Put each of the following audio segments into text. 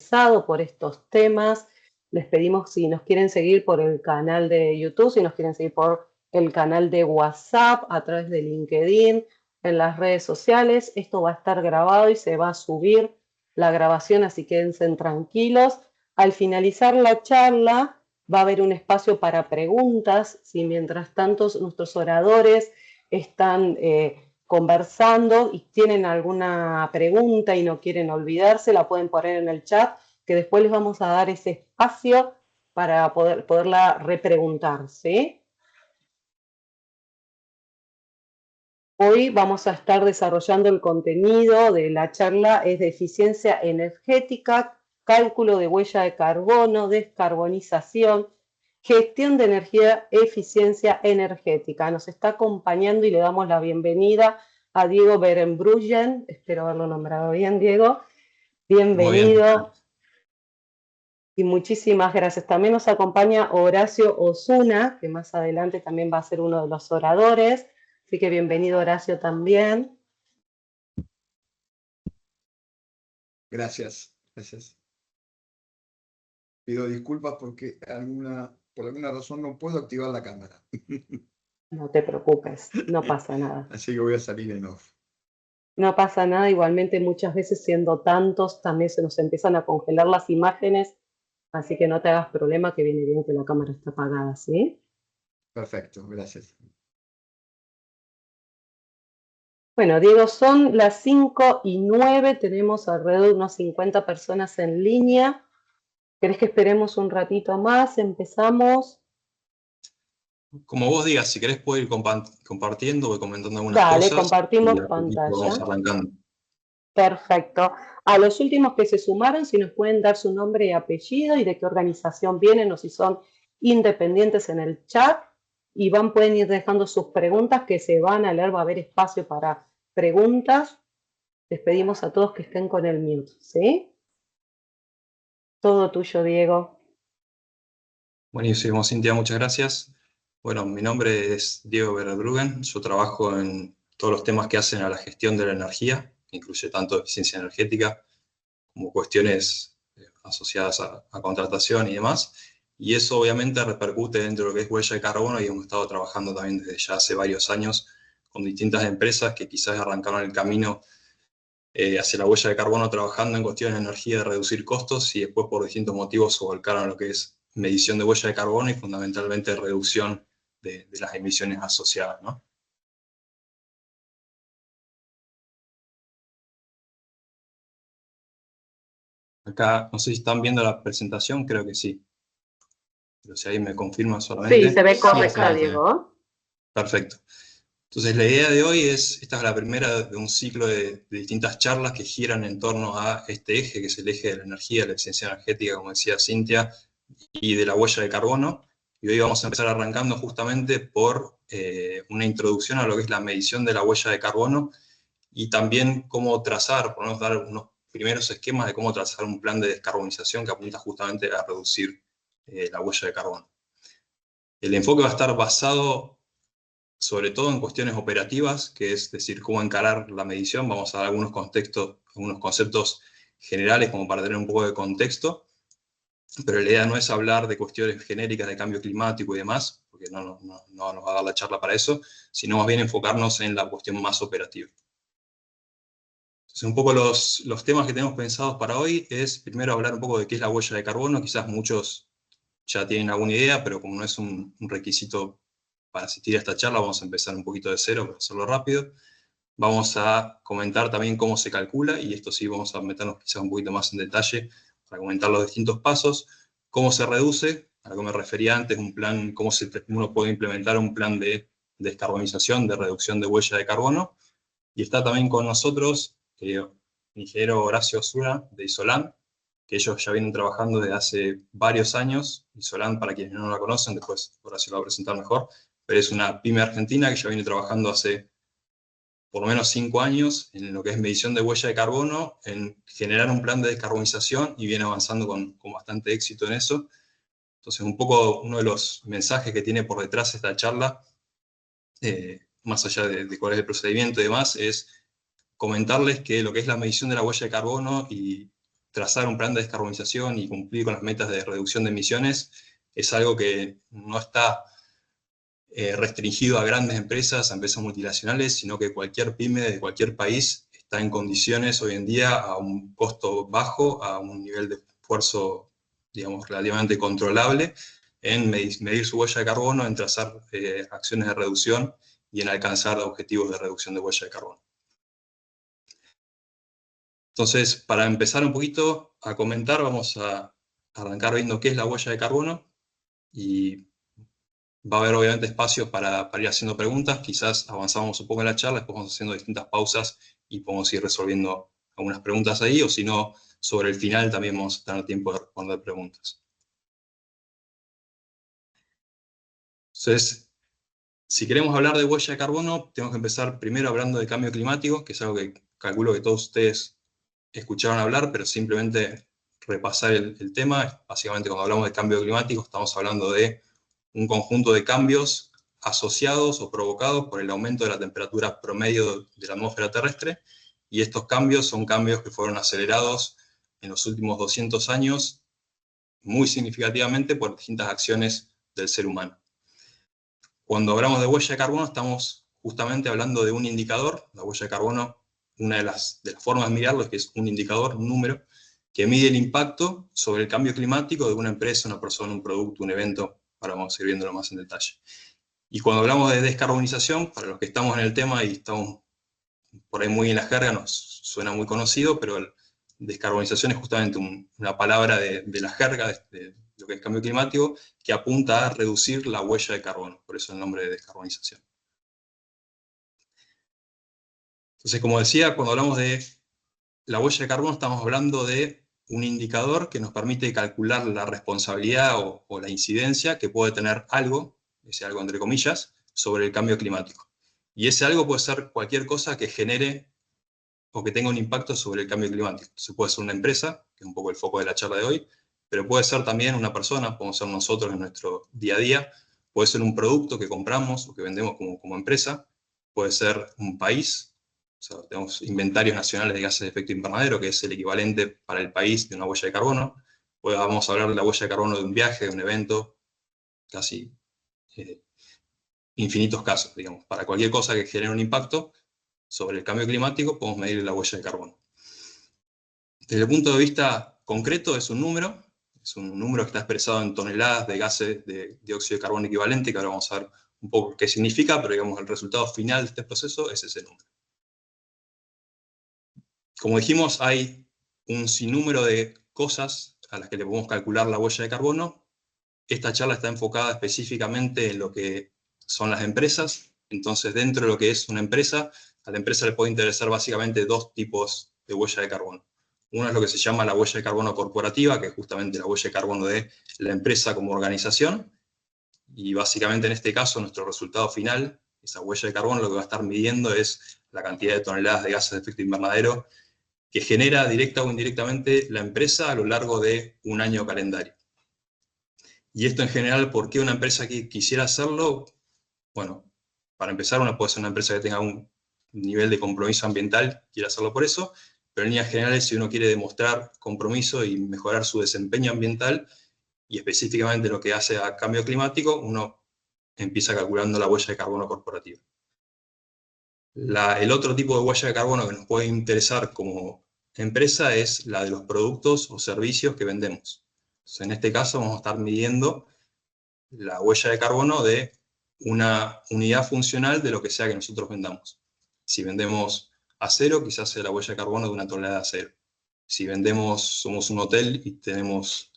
interesado por estos temas. Les pedimos si nos quieren seguir por el canal de YouTube, si nos quieren seguir por el canal de WhatsApp, a través de LinkedIn, en las redes sociales. Esto va a estar grabado y se va a subir la grabación, así quédense tranquilos. Al finalizar la charla va a haber un espacio para preguntas. Si mientras tanto nuestros oradores están conversando y tienen alguna pregunta y no quieren olvidarse, la pueden poner en el chat, que después les vamos a dar ese espacio para poderla repreguntar, ¿sí? Hoy vamos a estar desarrollando el contenido de la charla, es de eficiencia energética, cálculo de huella de carbono, descarbonización, gestión de energía, eficiencia energética. Nos está acompañando y le damos la bienvenida a Diego Berenbruggen, espero haberlo nombrado bien, Diego. Bienvenido. Muy bien. Y muchísimas gracias. También nos acompaña Horacio Osuna, que más adelante también va a ser uno de los oradores. Así que bienvenido, Horacio, también. Gracias, gracias. Pido disculpas porque por alguna razón no puedo activar la cámara. No te preocupes, no pasa nada. Así que voy a salir en off. No pasa nada, igualmente muchas veces siendo tantos también se nos empiezan a congelar las imágenes, así que no te hagas problema, que viene bien que la cámara está apagada, ¿sí? Perfecto, gracias. Bueno, Diego, son las 5:09, tenemos alrededor de unas 50 personas en línea. ¿Querés que esperemos un ratito más? ¿Empezamos? Como vos digas, si querés puedo ir compartiendo o comentando algunas cosas. Dale, compartimos pantalla. Vamos arrancando. Perfecto. A los últimos que se sumaron, si nos pueden dar su nombre y apellido y de qué organización vienen o si son independientes en el chat. Y pueden ir dejando sus preguntas que se van a leer, va a haber espacio para preguntas. Les pedimos a todos que estén con el mute, ¿sí? Todo tuyo, Diego. Buenísimo, Cintia, muchas gracias. Bueno, mi nombre es Diego Berenbruggen. Yo trabajo en todos los temas que hacen a la gestión de la energía, que incluye tanto eficiencia energética como cuestiones asociadas a contratación y demás. Y eso obviamente repercute dentro de lo que es huella de carbono y hemos estado trabajando también desde ya hace varios años con distintas empresas que quizás arrancaron el camino hacia la huella de carbono trabajando en cuestiones de energía, de reducir costos y después por distintos motivos se volcaron a lo que es medición de huella de carbono y fundamentalmente reducción de las emisiones asociadas, ¿no? Acá, no sé si están viendo la presentación, creo que sí. Pero si ahí me confirman solamente. Sí, se ve correcta, Diego. Perfecto. Entonces, la idea de hoy esta es la primera de un ciclo de distintas charlas que giran en torno a este eje, que es el eje de la energía, la eficiencia energética, como decía Cintia, y de la huella de carbono. Y hoy vamos a empezar arrancando justamente por una introducción a lo que es la medición de la huella de carbono y también cómo trazar, por lo menos dar unos primeros esquemas de cómo trazar un plan de descarbonización que apunta justamente a reducir la huella de carbono. El enfoque va a estar basado sobre todo en cuestiones operativas, que es decir, cómo encarar la medición. Vamos a dar algunos conceptos generales como para tener un poco de contexto, pero la idea no es hablar de cuestiones genéricas de cambio climático y demás, porque no nos va a dar la charla para eso, sino más bien enfocarnos en la cuestión más operativa. Entonces, un poco los temas que tenemos pensados para hoy es primero hablar un poco de qué es la huella de carbono. Quizás muchos ya tienen alguna idea, pero como no es un requisito para asistir a esta charla, vamos a empezar un poquito de cero para hacerlo rápido. Vamos a comentar también cómo se calcula, y esto sí vamos a meternos quizás un poquito más en detalle para comentar los distintos pasos. Cómo se reduce, a lo que me refería antes, un plan, cómo uno puede implementar un plan de descarbonización, de reducción de huella de carbono. Y está también con nosotros el ingeniero Horacio Osuna de Isolan, que ellos ya vienen trabajando desde hace varios años. Isolan, para quienes no la conocen, después Horacio lo va a presentar mejor, pero es una pyme argentina que ya viene trabajando hace por lo menos 5 años en lo que es medición de huella de carbono, en generar un plan de descarbonización y viene avanzando con bastante éxito en eso. Entonces, un poco uno de los mensajes que tiene por detrás esta charla, más allá de cuál es el procedimiento y demás, es comentarles que lo que es la medición de la huella de carbono y trazar un plan de descarbonización y cumplir con las metas de reducción de emisiones es algo que no está restringido a grandes empresas, a empresas multinacionales, sino que cualquier pyme de cualquier país está en condiciones hoy en día a un costo bajo, a un nivel de esfuerzo, digamos, relativamente controlable, en medir su huella de carbono, en trazar acciones de reducción y en alcanzar objetivos de reducción de huella de carbono. Entonces, para empezar un poquito a comentar, vamos a arrancar viendo qué es la huella de carbono, y va a haber obviamente espacios para ir haciendo preguntas. Quizás avanzamos un poco en la charla, después vamos haciendo distintas pausas y podemos ir resolviendo algunas preguntas ahí, o si no, sobre el final también vamos a tener tiempo de responder preguntas. Entonces, si queremos hablar de huella de carbono, tenemos que empezar primero hablando de cambio climático, que es algo que calculo que todos ustedes escucharon hablar, pero simplemente repasar el tema. Básicamente, cuando hablamos de cambio climático, estamos hablando de un conjunto de cambios asociados o provocados por el aumento de la temperatura promedio de la atmósfera terrestre, y estos cambios son cambios que fueron acelerados en los últimos 200 años muy significativamente por distintas acciones del ser humano. Cuando hablamos de huella de carbono, estamos justamente hablando de un indicador. La huella de carbono, una de las formas de mirarlo es que es un indicador, un número, que mide el impacto sobre el cambio climático de una empresa, una persona, un producto, un evento. Ahora vamos a ir viéndolo más en detalle. Y cuando hablamos de descarbonización, para los que estamos en el tema y estamos por ahí muy en la jerga, nos suena muy conocido, pero descarbonización es justamente una palabra de la jerga, de lo que es cambio climático, que apunta a reducir la huella de carbono, por eso el nombre de descarbonización. Entonces, como decía, cuando hablamos de la huella de carbono, estamos hablando de un indicador que nos permite calcular la responsabilidad o la incidencia que puede tener algo, ese algo entre comillas, sobre el cambio climático. Y ese algo puede ser cualquier cosa que genere o que tenga un impacto sobre el cambio climático. Entonces puede ser una empresa, que es un poco el foco de la charla de hoy, pero puede ser también una persona, podemos ser nosotros en nuestro día a día, puede ser un producto que compramos o que vendemos como empresa, puede ser un país. O sea, tenemos inventarios nacionales de gases de efecto invernadero, que es el equivalente para el país de una huella de carbono. Vamos a hablar de la huella de carbono de un viaje, de un evento, casi infinitos casos, digamos. Para cualquier cosa que genere un impacto sobre el cambio climático, podemos medir la huella de carbono. Desde el punto de vista concreto, es un número que está expresado en toneladas de gases de dióxido de carbono equivalente, que ahora vamos a ver un poco qué significa, pero digamos el resultado final de este proceso es ese número. Como dijimos, hay un sinnúmero de cosas a las que le podemos calcular la huella de carbono. Esta charla está enfocada específicamente en lo que son las empresas. Entonces, dentro de lo que es una empresa, a la empresa le puede interesar básicamente dos tipos de huella de carbono. Uno es lo que se llama la huella de carbono corporativa, que es justamente la huella de carbono de la empresa como organización. Y básicamente en este caso, nuestro resultado final, esa huella de carbono, lo que va a estar midiendo es la cantidad de toneladas de gases de efecto invernadero que genera directa o indirectamente la empresa a lo largo de un año calendario. Y esto en general, ¿por qué una empresa que quisiera hacerlo? Bueno, para empezar, puede ser una empresa que tenga un nivel de compromiso ambiental, quiere hacerlo por eso, pero en líneas generales, si uno quiere demostrar compromiso y mejorar su desempeño ambiental, y específicamente lo que hace a cambio climático, uno empieza calculando la huella de carbono corporativa. El otro tipo de huella de carbono que nos puede interesar como empresa es la de los productos o servicios que vendemos. Entonces, en este caso vamos a estar midiendo la huella de carbono de una unidad funcional de lo que sea que nosotros vendamos. Si vendemos acero, quizás sea la huella de carbono de una tonelada de acero. Si somos un hotel y tenemos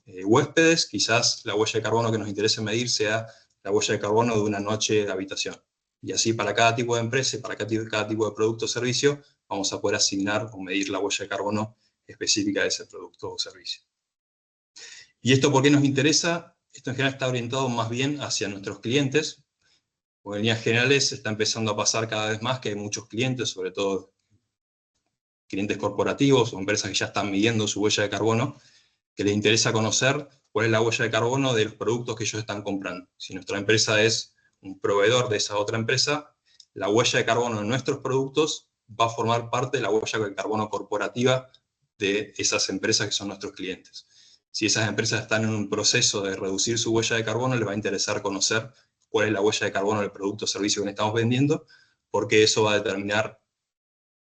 huéspedes, quizás la huella de carbono que nos interese medir sea la huella de carbono de una noche de habitación. Y así para cada tipo de empresa, para cada tipo de producto o servicio, vamos a poder asignar o medir la huella de carbono específica de ese producto o servicio. ¿Y esto por qué nos interesa? Esto en general está orientado más bien hacia nuestros clientes, porque en líneas generales está empezando a pasar cada vez más que hay muchos clientes, sobre todo clientes corporativos o empresas que ya están midiendo su huella de carbono, que les interesa conocer cuál es la huella de carbono de los productos que ellos están comprando. Si nuestra empresa es un proveedor de esa otra empresa, la huella de carbono de nuestros productos va a formar parte de la huella de carbono corporativa de esas empresas que son nuestros clientes. Si esas empresas están en un proceso de reducir su huella de carbono, les va a interesar conocer cuál es la huella de carbono del producto o servicio que le estamos vendiendo, porque eso va a determinar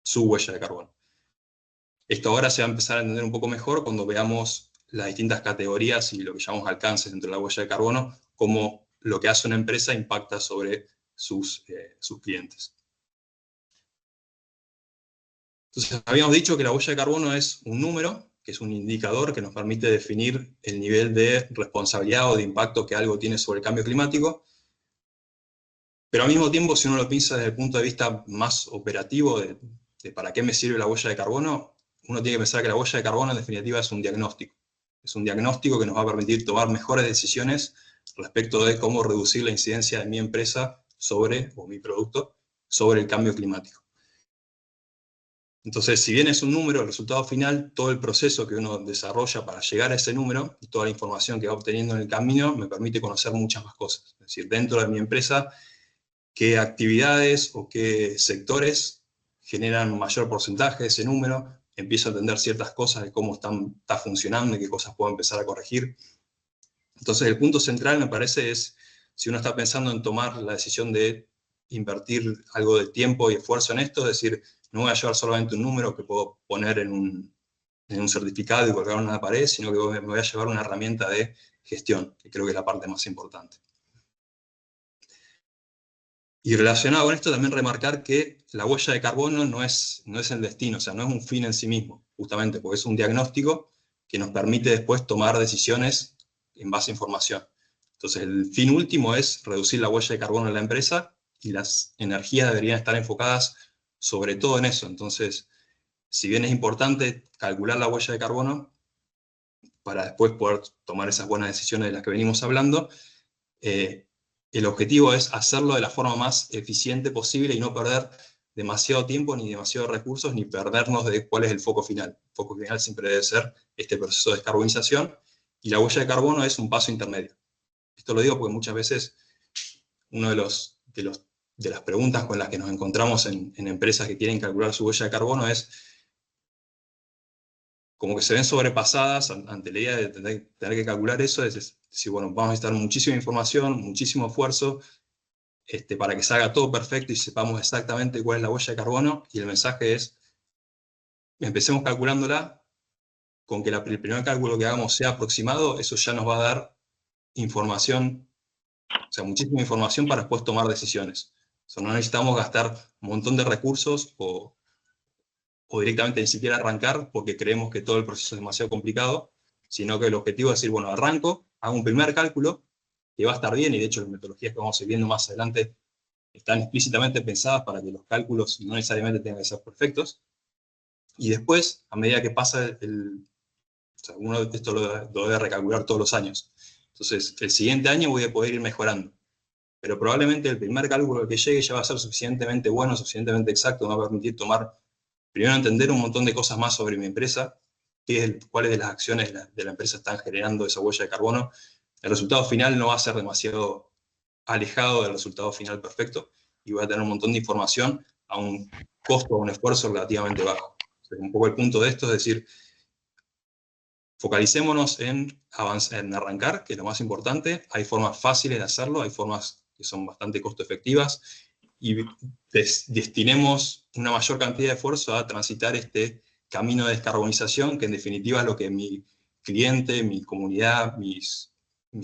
su huella de carbono. Esto ahora se va a empezar a entender un poco mejor cuando veamos las distintas categorías y lo que llamamos alcances dentro de la huella de carbono, cómo lo que hace una empresa impacta sobre sus clientes. Entonces, habíamos dicho que la huella de carbono es un número, que es un indicador que nos permite definir el nivel de responsabilidad o de impacto que algo tiene sobre el cambio climático, pero al mismo tiempo, si uno lo piensa desde el punto de vista más operativo de para qué me sirve la huella de carbono, uno tiene que pensar que la huella de carbono en definitiva es un diagnóstico. Es un diagnóstico que nos va a permitir tomar mejores decisiones respecto de cómo reducir la incidencia de mi empresa sobre, o mi producto, sobre el cambio climático. Entonces, si bien es un número, el resultado final, todo el proceso que uno desarrolla para llegar a ese número y toda la información que va obteniendo en el camino me permite conocer muchas más cosas. Es decir, dentro de mi empresa, qué actividades o qué sectores generan mayor porcentaje de ese número, empiezo a entender ciertas cosas de cómo está funcionando y qué cosas puedo empezar a corregir. Entonces, el punto central, me parece, es si uno está pensando en tomar la decisión de invertir algo de tiempo y esfuerzo en esto, es decir, no voy a llevar solamente un número que puedo poner en un certificado y colgar en una pared, sino que me voy a llevar una herramienta de gestión, que creo que es la parte más importante. Y relacionado con esto, también remarcar que la huella de carbono no es el destino, o sea, no es un fin en sí mismo, justamente porque es un diagnóstico que nos permite después tomar decisiones en base a información. Entonces, el fin último es reducir la huella de carbono en la empresa y las energías deberían estar enfocadas sobre todo en eso. Entonces, si bien es importante calcular la huella de carbono para después poder tomar esas buenas decisiones de las que venimos hablando, el objetivo es hacerlo de la forma más eficiente posible y no perder demasiado tiempo, ni demasiados recursos, ni perdernos de cuál es el foco final. El foco final siempre debe ser este proceso de descarbonización, y la huella de carbono es un paso intermedio. Esto lo digo porque muchas veces una de las preguntas con las que nos encontramos en empresas que quieren calcular su huella de carbono es como que se ven sobrepasadas ante la idea de tener que calcular eso. Es decir, bueno, vamos a necesitar muchísima información, muchísimo esfuerzo, para que salga todo perfecto y sepamos exactamente cuál es la huella de carbono, y el mensaje es, empecemos calculándola, con que el primer cálculo que hagamos sea aproximado, eso ya nos va a dar información, o sea, muchísima información para después tomar decisiones. O sea, no necesitamos gastar un montón de recursos o directamente ni siquiera arrancar porque creemos que todo el proceso es demasiado complicado, sino que el objetivo es decir, bueno, arranco, hago un primer cálculo, que va a estar bien, y de hecho las metodologías que vamos a ir viendo más adelante están explícitamente pensadas para que los cálculos no necesariamente tengan que ser perfectos, y después, a medida que pasa o sea, uno esto lo debe recalcular todos los años. Entonces, el siguiente año voy a poder ir mejorando, pero probablemente el primer cálculo que llegue ya va a ser suficientemente bueno, suficientemente exacto, me va a permitir primero entender un montón de cosas más sobre mi empresa, cuáles de las acciones de la empresa están generando esa huella de carbono. El resultado final no va a ser demasiado alejado del resultado final perfecto, y voy a tener un montón de información a un costo o un esfuerzo relativamente bajo. Entonces, un poco el punto de esto es decir, focalicémonos en arrancar, que es lo más importante. Hay formas fáciles de hacerlo, hay formas que son bastante costo efectivas, y destinemos una mayor cantidad de esfuerzo a transitar este camino de descarbonización, que en definitiva es lo que mi cliente, mi comunidad, mis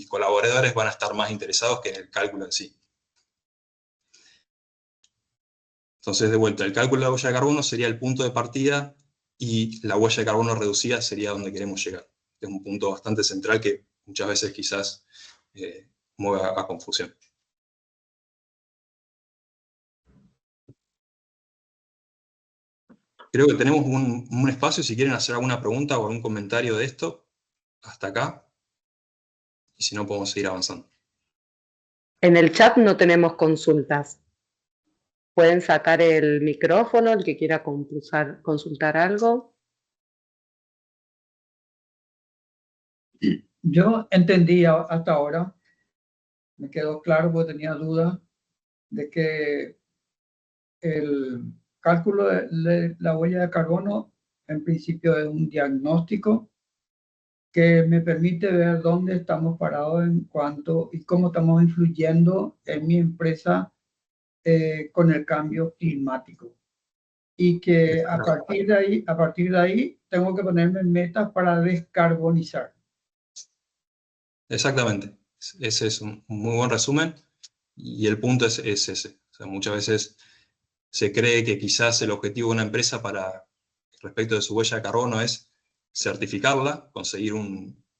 colaboradores van a estar más interesados que en el cálculo en sí. Entonces, de vuelta, el cálculo de la huella de carbono sería el punto de partida, y la huella de carbono reducida sería donde queremos llegar. Es un punto bastante central que muchas veces quizás mueve a confusión. Creo que tenemos un espacio, si quieren hacer alguna pregunta o algún comentario de esto, hasta acá, y si no podemos seguir avanzando. En el chat no tenemos consultas. Pueden sacar el micrófono, el que quiera consultar algo. Yo entendí hasta ahora, me quedó claro porque tenía dudas de que el cálculo de la huella de carbono en principio es un diagnóstico que me permite ver dónde estamos parados en cuanto y cómo estamos influyendo en mi empresa con el cambio climático. Y que a partir de ahí tengo que ponerme metas para descarbonizar. Exactamente. Ese es un muy buen resumen y el punto es ese. O sea, muchas veces se cree que quizás el objetivo de una empresa respecto de su huella de carbono es certificarla, conseguir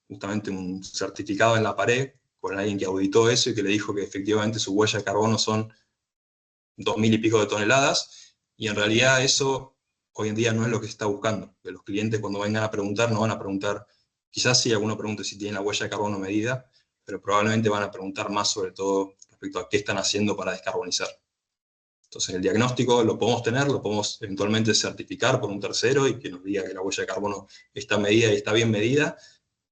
justamente un certificado en la pared con alguien que auditó eso y que le dijo que efectivamente su huella de carbono son 2.000 y pico de toneladas, y en realidad eso hoy en día no es lo que se está buscando. Que los clientes cuando vengan a preguntar no van a preguntar, quizás sí alguno pregunte si tienen la huella de carbono medida, pero probablemente van a preguntar más sobre todo respecto a qué están haciendo para descarbonizar. Entonces el diagnóstico lo podemos tener, lo podemos eventualmente certificar por un tercero y que nos diga que la huella de carbono está medida y está bien medida,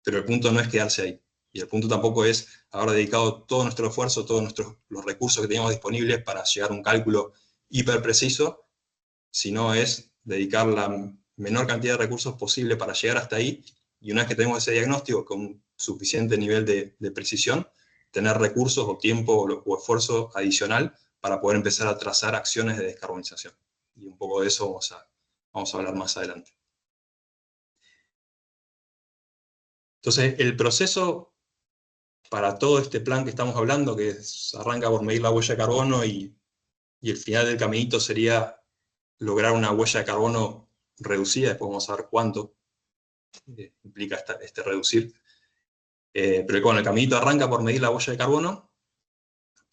pero el punto no es quedarse ahí. Y el punto tampoco es haber dedicado todo nuestro esfuerzo, todos los recursos que teníamos disponibles para llegar a un cálculo hiper preciso, sino es dedicar la menor cantidad de recursos posible para llegar hasta ahí, y una vez que tenemos ese diagnóstico con un suficiente nivel de precisión, tener recursos o tiempo o esfuerzo adicional para poder empezar a trazar acciones de descarbonización. Y un poco de eso vamos a hablar más adelante. Entonces, el proceso para todo este plan que estamos hablando, que arranca por medir la huella de carbono y el final del caminito sería lograr una huella de carbono reducida, después vamos a ver cuánto implica este reducir. Pero bueno, el caminito arranca por medir la huella de carbono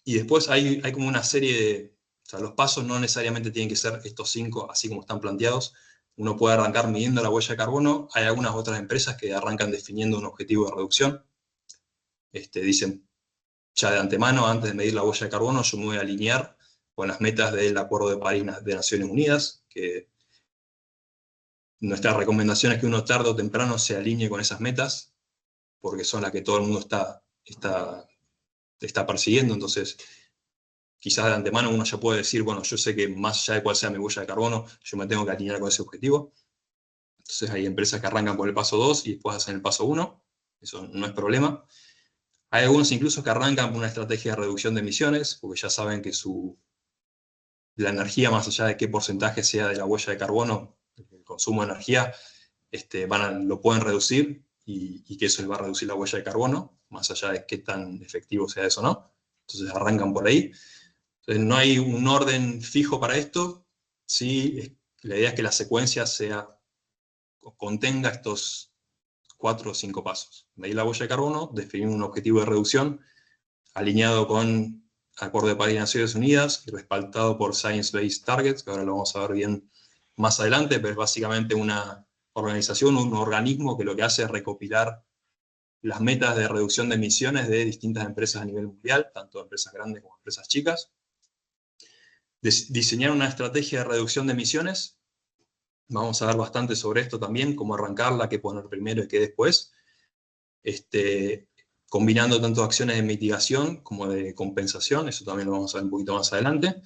y después hay como una serie de... O sea, los pasos no necesariamente tienen que ser estos 5, así como están planteados. Uno puede arrancar midiendo la huella de carbono. Hay algunas otras empresas que arrancan definiendo un objetivo de reducción. Dicen ya de antemano, antes de medir la huella de carbono, yo me voy a alinear con las metas del Acuerdo de París de Naciones Unidas, que nuestra recomendación es que uno tarde o temprano se alinee con esas metas, porque son las que todo el mundo está persiguiendo. Entonces, quizás de antemano uno ya puede decir, bueno, yo sé que más allá de cuál sea mi huella de carbono, yo me tengo que alinear con ese objetivo. Entonces hay empresas que arrancan por el paso 2 y después hacen el paso 1, eso no es problema. Hay algunos incluso que arrancan por una estrategia de reducción de emisiones, porque ya saben que la energía, más allá de qué porcentaje sea de la huella de carbono, el consumo de energía, lo pueden reducir y que eso les va a reducir la huella de carbono, más allá de qué tan efectivo sea eso o no. Entonces arrancan por ahí. Entonces no hay un orden fijo para esto. Sí, la idea es que la secuencia contenga estos 4 o 5 pasos. Medir la huella de carbono, definir un objetivo de reducción alineado con Acuerdo de París de Naciones Unidas y respaldado por Science Based Targets, que ahora lo vamos a ver bien más adelante, pero es básicamente una organización, un organismo que lo que hace es recopilar las metas de reducción de emisiones de distintas empresas a nivel mundial, tanto empresas grandes como empresas chicas. Diseñar una estrategia de reducción de emisiones. Vamos a ver bastante sobre esto también, cómo arrancarla, qué poner primero y qué después. Combinando tanto acciones de mitigación como de compensación, eso también lo vamos a ver un poquito más adelante.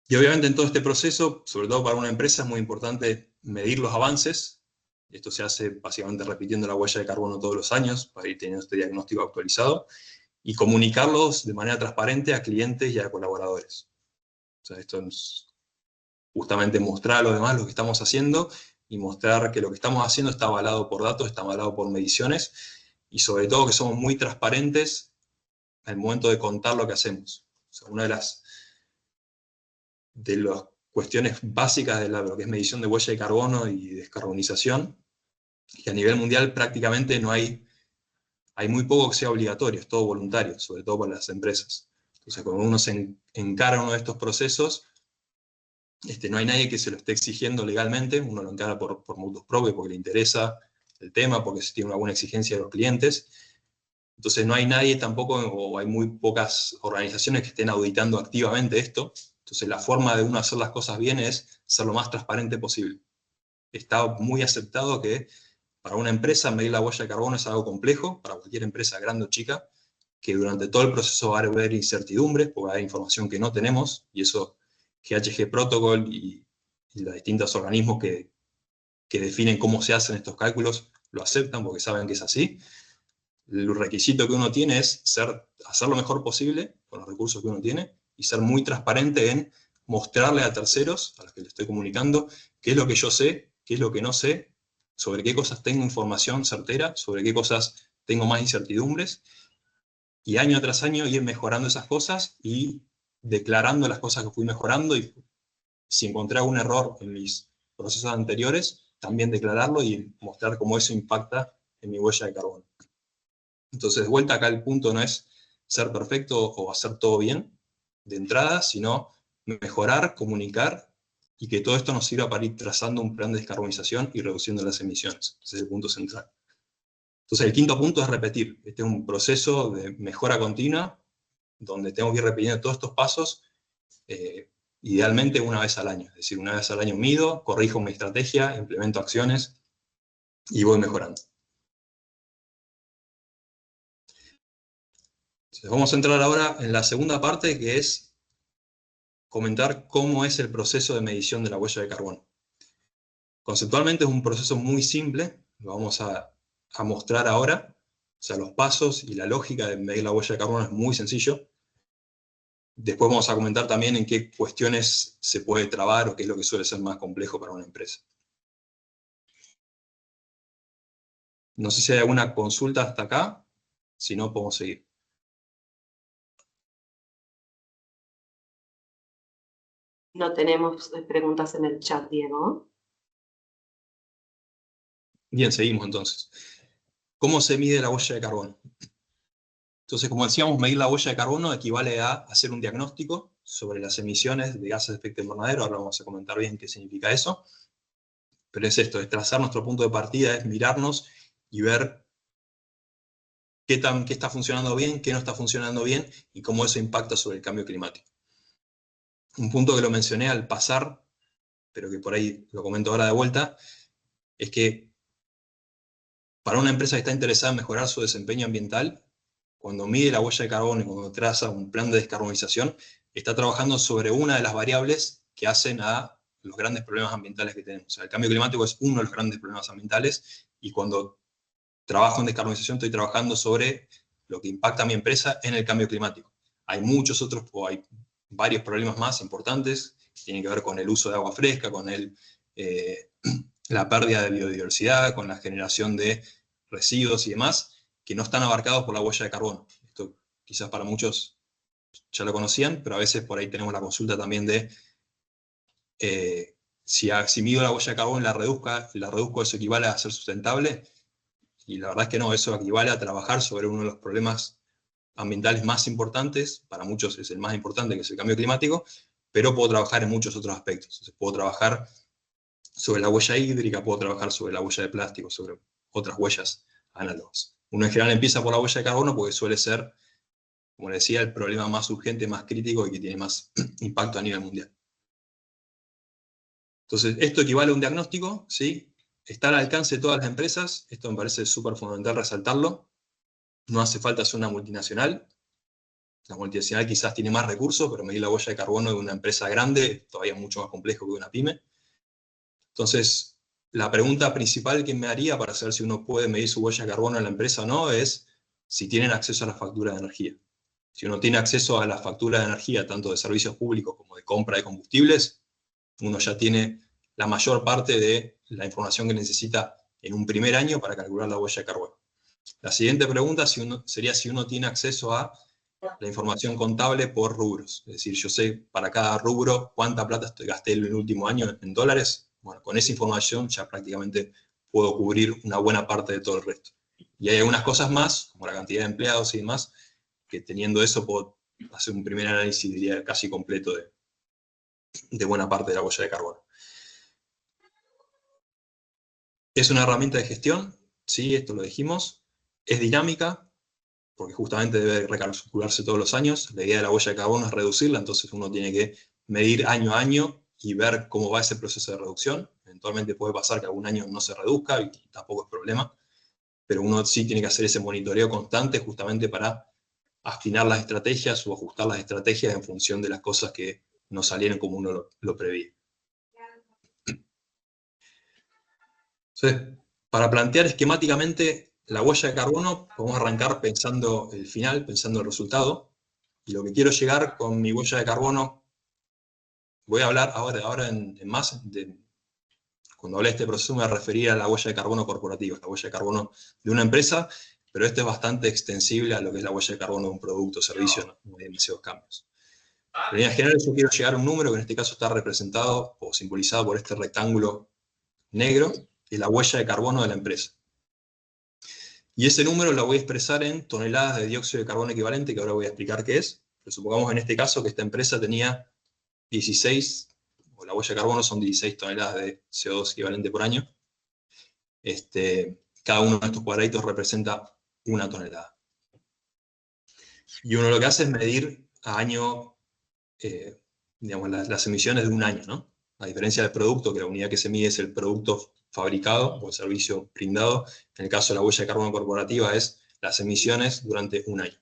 Y obviamente en todo este proceso, sobre todo para una empresa, es muy importante medir los avances. Esto se hace básicamente repitiendo la huella de carbono todos los años, para ir teniendo este diagnóstico actualizado, y comunicarlos de manera transparente a clientes y a colaboradores. O sea, esto es justamente mostrar a los demás lo que estamos haciendo y mostrar que lo que estamos haciendo está avalado por datos, está avalado por mediciones, y sobre todo que somos muy transparentes al momento de contar lo que hacemos. O sea, una de las cuestiones básicas de lo que es medición de huella de carbono y descarbonización, que a nivel mundial prácticamente no hay muy poco que sea obligatorio, es todo voluntario, sobre todo para las empresas. Entonces, cuando uno se encara uno de estos procesos, no hay nadie que se lo esté exigiendo legalmente, uno lo encara por motus propio, porque le interesa el tema, porque se tiene una buena exigencia de los clientes. Entonces no hay nadie tampoco, o hay muy pocas organizaciones que estén auditando activamente esto. Entonces la forma de uno hacer las cosas bien es ser lo más transparente posible. Está muy aceptado que para una empresa medir la huella de carbono es algo complejo, para cualquier empresa grande o chica, que durante todo el proceso va a haber incertidumbres, porque va a haber información que no tenemos, y eso GHG Protocol y los distintos organismos que que definen cómo se hacen estos cálculos lo aceptan porque saben que es así. El requisito que uno tiene es hacer lo mejor posible con los recursos que uno tiene y ser muy transparente en mostrarle a terceros, a los que les estoy comunicando, qué es lo que yo sé, qué es lo que no sé, sobre qué cosas tengo información certera, sobre qué cosas tengo más incertidumbres, y año tras año ir mejorando esas cosas y declarando las cosas que fui mejorando, y si encontré algún error en mis procesos anteriores, también declararlo y mostrar cómo eso impacta en mi huella de carbono. Entonces, de vuelta acá el punto no es ser perfecto o hacer todo bien de entrada, sino mejorar, comunicar, y que todo esto nos sirva para ir trazando un plan de descarbonización y reduciendo las emisiones. Ese es el punto central. Entonces, el quinto punto es repetir. Este es un proceso de mejora continua, donde tengo que ir repitiendo todos estos pasos, idealmente una vez al año. Es decir, una vez al año mido, corrijo mi estrategia, implemento acciones y voy mejorando. Entonces, vamos a entrar ahora en la segunda parte, que es comentar cómo es el proceso de medición de la huella de carbono. Conceptualmente es un proceso muy simple, lo vamos a mostrar ahora. O sea, los pasos y la lógica de medir la huella de carbono es muy sencillo. Después vamos a comentar también en qué cuestiones se puede trabar o qué es lo que suele ser más complejo para una empresa. No sé si hay alguna consulta hasta acá, si no podemos seguir. No tenemos preguntas en el chat, Diego. Bien, seguimos entonces. ¿Cómo se mide la huella de carbono? Entonces, como decíamos, medir la huella de carbono equivale a hacer un diagnóstico sobre las emisiones de gases de efecto invernadero. Ahora vamos a comentar bien qué significa eso. Pero es esto, es trazar nuestro punto de partida, es mirarnos y ver qué está funcionando bien, qué no está funcionando bien y cómo eso impacta sobre el cambio climático. Un punto que lo mencioné al pasar, pero que por ahí lo comento ahora de vuelta, es que para una empresa que está interesada en mejorar su desempeño ambiental, cuando mide la huella de carbono y cuando traza un plan de descarbonización, está trabajando sobre una de las variables que hacen a los grandes problemas ambientales que tenemos. O sea, el cambio climático es uno de los grandes problemas ambientales, y cuando trabajo en descarbonización estoy trabajando sobre lo que impacta a mi empresa en el cambio climático. Hay muchos otros, o hay varios problemas más importantes que tienen que ver con el uso de agua fresca, con la pérdida de biodiversidad, con la generación de residuos y demás, que no están abarcados por la huella de carbono. Esto quizás para muchos ya lo conocían, pero a veces por ahí tenemos la consulta también de si mido la huella de carbono y la reduzco, ¿eso equivale a ser sustentable? Y la verdad es que no, eso equivale a trabajar sobre uno de los problemas ambientales más importantes, para muchos es el más importante, que es el cambio climático, pero puedo trabajar en muchos otros aspectos. Entonces, puedo trabajar sobre la huella hídrica, puedo trabajar sobre la huella de plástico, sobre otras huellas análogas. Uno en general empieza por la huella de carbono porque suele ser, como les decía, el problema más urgente, más crítico y que tiene más impacto a nivel mundial. Entonces, esto equivale a un diagnóstico, ¿sí? Está al alcance de todas las empresas, esto me parece súper fundamental resaltarlo. No hace falta ser una multinacional. La multinacional quizás tiene más recursos, pero medir la huella de carbono de una empresa grande es todavía mucho más complejo que de una pyme. Entonces, la pregunta principal que me haría para saber si uno puede medir su huella de carbono en la empresa o no es si tienen acceso a la factura de energía. Si uno tiene acceso a la factura de energía, tanto de servicios públicos como de compra de combustibles, uno ya tiene la mayor parte de la información que necesita en un primer año para calcular la huella de carbono. La siguiente pregunta sería si uno tiene acceso a la información contable por rubros. Es decir, yo sé para cada rubro cuánta plata gasté el último año en dólares. Bueno, con esa información ya prácticamente puedo cubrir una buena parte de todo el resto. Y hay algunas cosas más, como la cantidad de empleados y demás, que teniendo eso puedo hacer un primer análisis, diría, casi completo de buena parte de la huella de carbono. Es una herramienta de gestión, sí, esto lo dijimos. Es dinámica, porque justamente debe recalcularse todos los años. La idea de la huella de carbono es reducirla, entonces uno tiene que medir año a año y ver cómo va ese proceso de reducción. Eventualmente puede pasar que algún año no se reduzca y tampoco es problema, pero uno sí tiene que hacer ese monitoreo constante justamente para afinar las estrategias o ajustar las estrategias en función de las cosas que no salieron como uno lo preveía. Entonces, para plantear esquemáticamente la huella de carbono, podemos arrancar pensando el final, pensando el resultado. Y lo que quiero llegar con mi huella de carbono, voy a hablar ahora en más, cuando hablé de este proceso me refería a la huella de carbono corporativa, la huella de carbono de una empresa, pero esto es bastante extensible a lo que es la huella de carbono de un producto o servicio, no hay demasiados cambios. Pero en líneas generales yo quiero llegar a un número que en este caso está representado o simbolizado por este rectángulo negro, que es la huella de carbono de la empresa. Y ese número lo voy a expresar en toneladas de dióxido de carbono equivalente, que ahora voy a explicar qué es. Pero supongamos en este caso que esta empresa tenía 16, o la huella de carbono son 16 toneladas de CO2 equivalente por año. Cada uno de estos cuadraditos representa una tonelada. Y uno lo que hace es medir a año, digamos, las emisiones de un año, ¿no? A diferencia del producto, que la unidad que se mide es el producto fabricado o el servicio brindado, en el caso de la huella de carbono corporativa es las emisiones durante un año.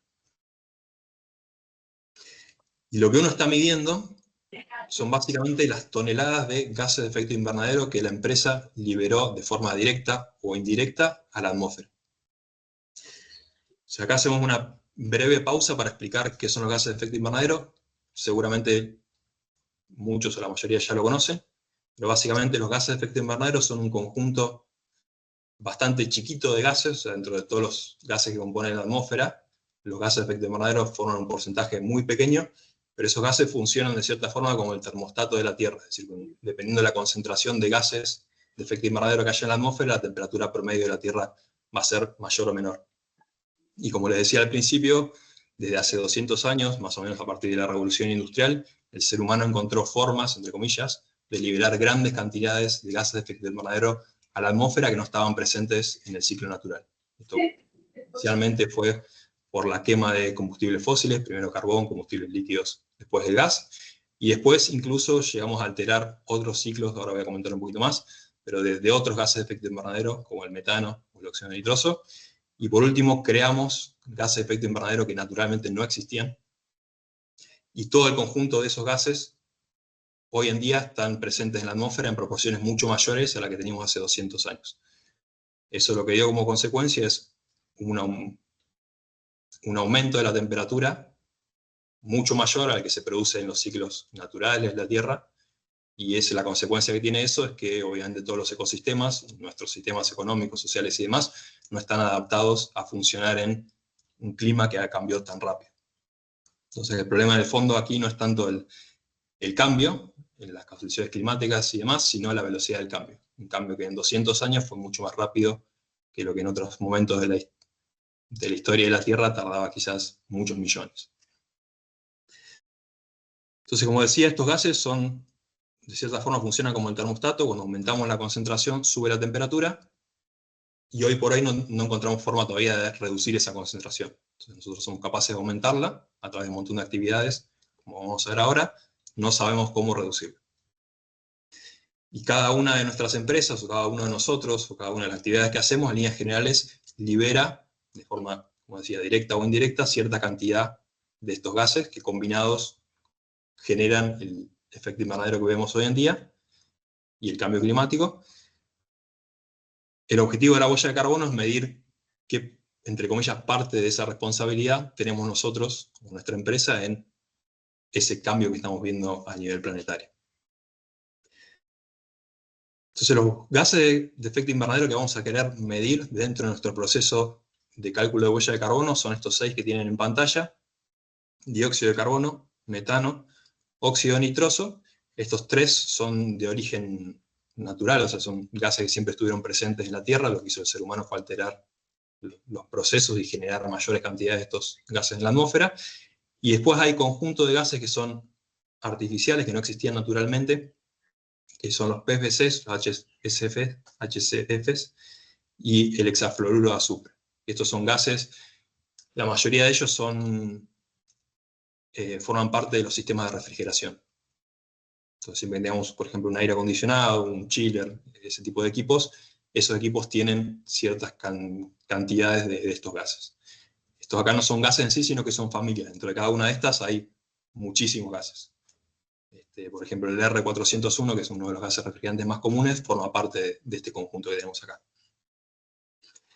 Y lo que uno está midiendo son básicamente las toneladas de gases de efecto invernadero que la empresa liberó de forma directa o indirecta a la atmósfera. O sea, acá hacemos una breve pausa para explicar qué son los gases de efecto invernadero. Seguramente muchos o la mayoría ya lo conocen, pero básicamente los gases de efecto invernadero son un conjunto bastante chiquito de gases. O sea, dentro de todos los gases que componen la atmósfera, los gases de efecto invernadero forman un porcentaje muy pequeño, pero esos gases funcionan de cierta forma como el termostato de la Tierra, es decir, dependiendo de la concentración de gases de efecto invernadero que haya en la atmósfera, la temperatura promedio de la Tierra va a ser mayor o menor. Y como les decía al principio, desde hace 200 años, más o menos a partir de la Revolución Industrial, el ser humano encontró formas, entre comillas, de liberar grandes cantidades de gases de efecto invernadero a la atmósfera que no estaban presentes en el ciclo natural. Esto inicialmente fue por la quema de combustibles fósiles, primero carbón, combustibles líquidos, después el gas, y después incluso llegamos a alterar otros ciclos, ahora voy a comentar un poquito más, pero de otros gases de efecto invernadero, como el metano o el óxido nitroso, y por último creamos gases de efecto invernadero que naturalmente no existían, y todo el conjunto de esos gases hoy en día están presentes en la atmósfera en proporciones mucho mayores a las que teníamos hace 200 años. Eso lo que dio como consecuencia es un aumento de la temperatura mucho mayor al que se produce en los ciclos naturales de la Tierra, y la consecuencia que tiene eso es que obviamente todos los ecosistemas, nuestros sistemas económicos, sociales y demás, no están adaptados a funcionar en un clima que ha cambiado tan rápido. Entonces el problema en el fondo aquí no es tanto el cambio en las condiciones climáticas y demás, sino la velocidad del cambio. Un cambio que en 200 años fue mucho más rápido que lo que en otros momentos de la historia de la Tierra tardaba quizás muchos millones. Entonces, como decía, estos gases son, de cierta forma, funcionan como el termostato. Cuando aumentamos la concentración, sube la temperatura, y hoy por hoy no encontramos forma todavía de reducir esa concentración. Entonces, nosotros somos capaces de aumentarla a través de un montón de actividades, como vamos a ver ahora, no sabemos cómo reducirla. Y cada una de nuestras empresas, o cada uno de nosotros, o cada una de las actividades que hacemos, en líneas generales, libera, de forma, como decía, directa o indirecta, cierta cantidad de estos gases que combinados generan el efecto invernadero que vemos hoy en día y el cambio climático. El objetivo de la huella de carbono es medir qué, entre comillas, parte de esa responsabilidad tenemos nosotros, como nuestra empresa, en ese cambio que estamos viendo a nivel planetario. Entonces los gases de efecto invernadero que vamos a querer medir dentro de nuestro proceso de cálculo de huella de carbono son estos 6 que tienen en pantalla: dióxido de carbono, metano, óxido nitroso. Estos 3 son de origen natural, o sea, son gases que siempre estuvieron presentes en la Tierra. Lo que hizo el ser humano fue alterar los procesos y generar mayores cantidades de estos gases en la atmósfera. Y después hay conjuntos de gases que son artificiales, que no existían naturalmente, que son los PFCs, los HCFs, y el hexafluoruro de azufre. Estos son gases, la mayoría de ellos forman parte de los sistemas de refrigeración. Entonces, si vendemos, por ejemplo, un aire acondicionado, un chiller, ese tipo de equipos, esos equipos tienen ciertas cantidades de estos gases. Estos acá no son gases en sí, sino que son familias. Dentro de cada una de estas hay muchísimos gases. por ejemplo, el R401, que es uno de los gases refrigerantes más comunes, forma parte de este conjunto que tenemos acá.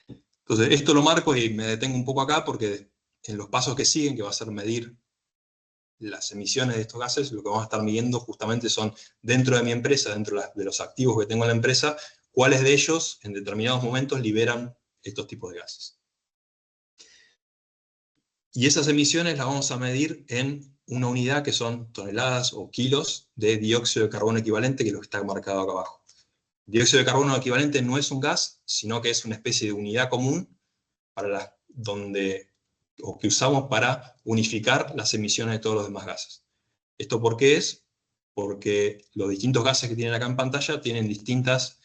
Entonces, esto lo marco y me detengo un poco acá porque en los pasos que siguen, que va a ser medir las emisiones de estos gases, lo que vamos a estar midiendo justamente son, dentro de mi empresa, dentro de los activos que tengo en la empresa, cuáles de ellos en determinados momentos liberan estos tipos de gases. Y esas emisiones las vamos a medir en una unidad que son toneladas o kilos de dióxido de carbono equivalente, que es lo que está marcado acá abajo. Dióxido de carbono equivalente no es un gas, sino que es una especie de unidad común para que usamos para unificar las emisiones de todos los demás gases. ¿Esto por qué es? Porque los distintos gases que tienen acá en pantalla tienen distintas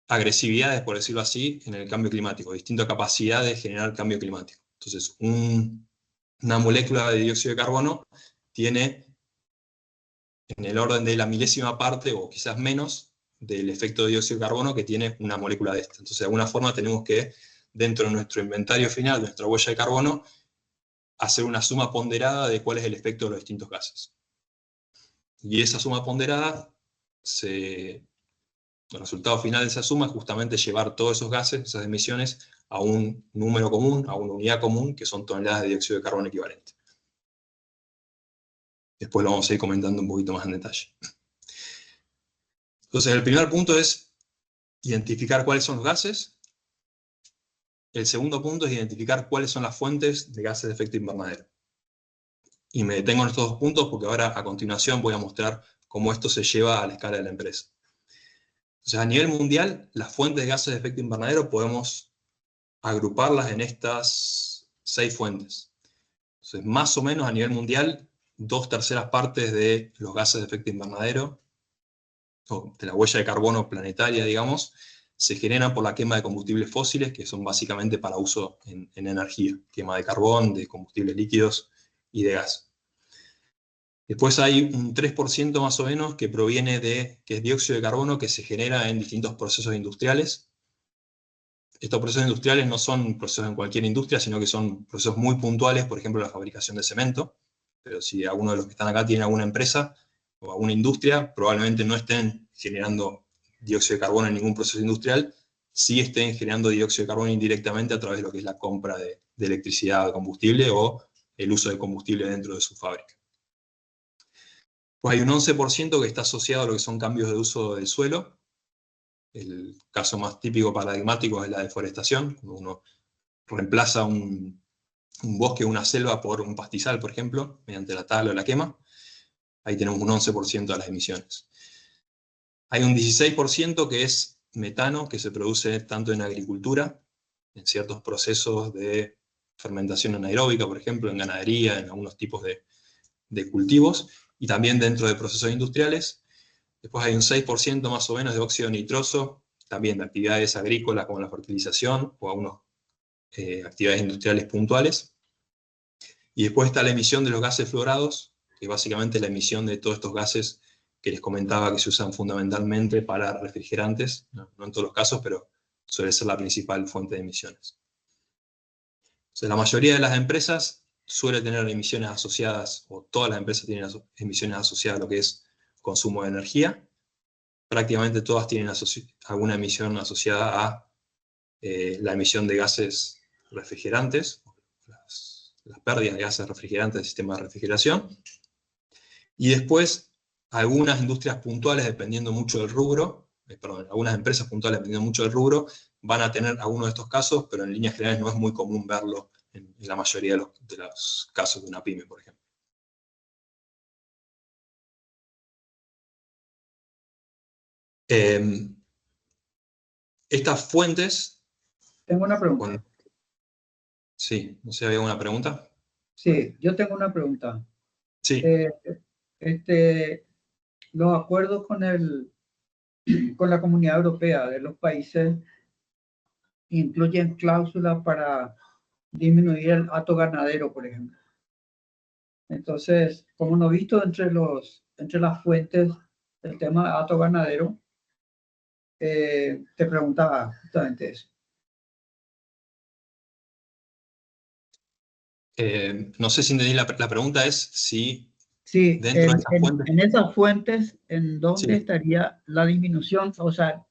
agresividades, por decirlo así, en el cambio climático, distinta capacidad de generar cambio climático. Entonces, una molécula de dióxido de carbono tiene en el orden de la milésima parte, o quizás menos, del efecto de dióxido de carbono que tiene una molécula de esta. Entonces, de alguna forma tenemos que, dentro de nuestro inventario final, de nuestra huella de carbono, hacer una suma ponderada de cuál es el efecto de los distintos gases. Y esa suma ponderada, el resultado final de esa suma es justamente llevar todos esos gases, esas emisiones, a un número común, a una unidad común, que son toneladas de dióxido de carbono equivalente. Después lo vamos a ir comentando un poquito más en detalle. Entonces, el primer punto es identificar cuáles son los gases. El segundo punto es identificar cuáles son las fuentes de gases de efecto invernadero. Y me detengo en estos dos puntos porque ahora, a continuación, voy a mostrar cómo esto se lleva a la escala de la empresa. Entonces, a nivel mundial, las fuentes de gases de efecto invernadero podemos agruparlas en estas 6 fuentes. Entonces, más o menos a nivel mundial, 2/3 partes de los gases de efecto invernadero, o de la huella de carbono planetaria, digamos, se generan por la quema de combustibles fósiles, que son básicamente para uso en energía, quema de carbón, de combustibles líquidos y de gas. Después hay un 3% más o menos que proviene que es dióxido de carbono, que se genera en distintos procesos industriales. Estos procesos industriales no son procesos en cualquier industria, sino que son procesos muy puntuales, por ejemplo, la fabricación de cemento. Pero si alguno de los que están acá tiene alguna empresa o alguna industria, probablemente no estén generando dióxido de carbono en ningún proceso industrial, sí estén generando dióxido de carbono indirectamente a través de lo que es la compra de electricidad o de combustible, o el uso de combustible dentro de su fábrica. Pues hay un 11% que está asociado a lo que son cambios de uso del suelo. El caso más típico paradigmático es la deforestación, cuando uno reemplaza un bosque o una selva por un pastizal, por ejemplo, mediante la tala o la quema. Ahí tenemos un 11% de las emisiones. Hay un 16% que es metano, que se produce tanto en agricultura, en ciertos procesos de fermentación anaeróbica, por ejemplo, en ganadería, en algunos tipos de cultivos, y también dentro de procesos industriales. Después hay un 6% más o menos de óxido nitroso, también de actividades agrícolas como la fertilización o algunas actividades industriales puntuales. Y después está la emisión de los gases fluorados, que es básicamente la emisión de todos estos gases que les comentaba que se usan fundamentalmente para refrigerantes, no en todos los casos, pero suele ser la principal fuente de emisiones. Entonces, la mayoría de las empresas suele tener emisiones asociadas, o todas las empresas tienen emisiones asociadas a lo que es consumo de energía. Prácticamente todas tienen alguna emisión asociada a la emisión de gases refrigerantes, las pérdidas de gases refrigerantes del sistema de refrigeración. Y después, algunas industrias puntuales, dependiendo mucho del rubro, algunas empresas puntuales, dependiendo mucho del rubro, van a tener algunos de estos casos, pero en líneas generales no es muy común verlo en la mayoría de los casos de una pyme, por ejemplo. Estas fuentes... Tengo una pregunta. Sí, no sé, ¿había alguna pregunta? Sí, yo tengo una pregunta. Sí. Los acuerdos con la Comunidad Europea de los países incluyen cláusulas para disminuir el hato ganadero, por ejemplo. Entonces, como no he visto entre las fuentes del tema de hato ganadero, te preguntaba justamente eso. No sé si entendí, la pregunta es si Sí, dentro de esas fuentes. en esas fuentes, ¿en dónde Sí, estaría la disminución? O sea,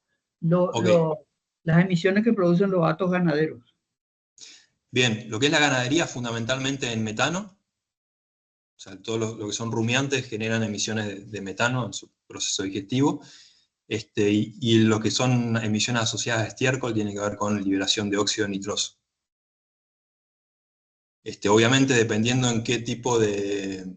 ok. las emisiones que producen los gatos ganaderos. Bien, lo que es la ganadería fundamentalmente en metano, o sea, todo lo que son rumiantes generan emisiones de metano en su proceso digestivo, y lo que son emisiones asociadas a estiércol tiene que ver con liberación de óxido nitroso. Obviamente, dependiendo en qué tipo de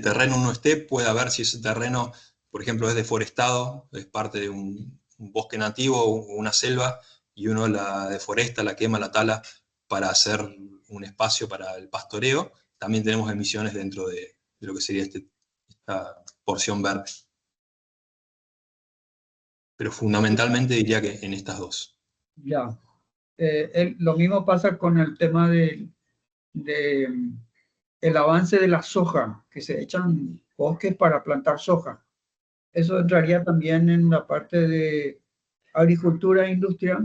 terreno uno esté, puede haber si ese terreno, por ejemplo, es deforestado, es parte de un bosque nativo o una selva, y uno la deforesta, la quema, la tala para hacer un espacio para el pastoreo, también tenemos emisiones dentro de lo que sería esta porción verde. Pero fundamentalmente diría que en estas dos. Ya. Lo mismo pasa con el tema de el avance de la soja, que se echan bosques para plantar soja. Eso entraría también en la parte de agricultura e industria.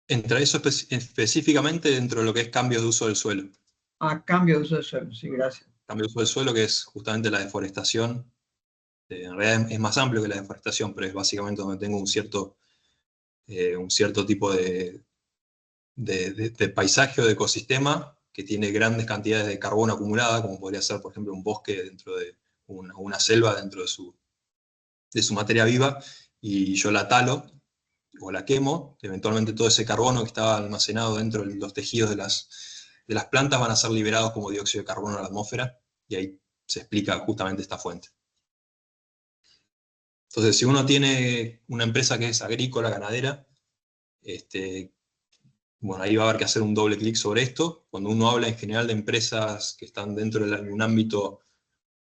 Entra eso específicamente dentro de lo que es cambios de uso del suelo. A cambio de uso de suelo. Sí, gracias. Cambio de uso del suelo, que es justamente la deforestación. En realidad es más amplio que la deforestación, pero es básicamente donde tengo un cierto tipo de paisaje o de ecosistema que tiene grandes cantidades de carbono acumulada, como podría ser, por ejemplo, un bosque dentro de una selva dentro de su materia viva, y yo la talo o la quemo. Eventualmente todo ese carbono que estaba almacenado dentro de los tejidos de las plantas van a ser liberados como dióxido de carbono a la atmósfera, y ahí se explica justamente esta fuente. Entonces, si uno tiene una empresa que es agrícola, ganadera, bueno, ahí va a haber que hacer un doble clic sobre esto. Cuando uno habla en general de empresas que están dentro de un ámbito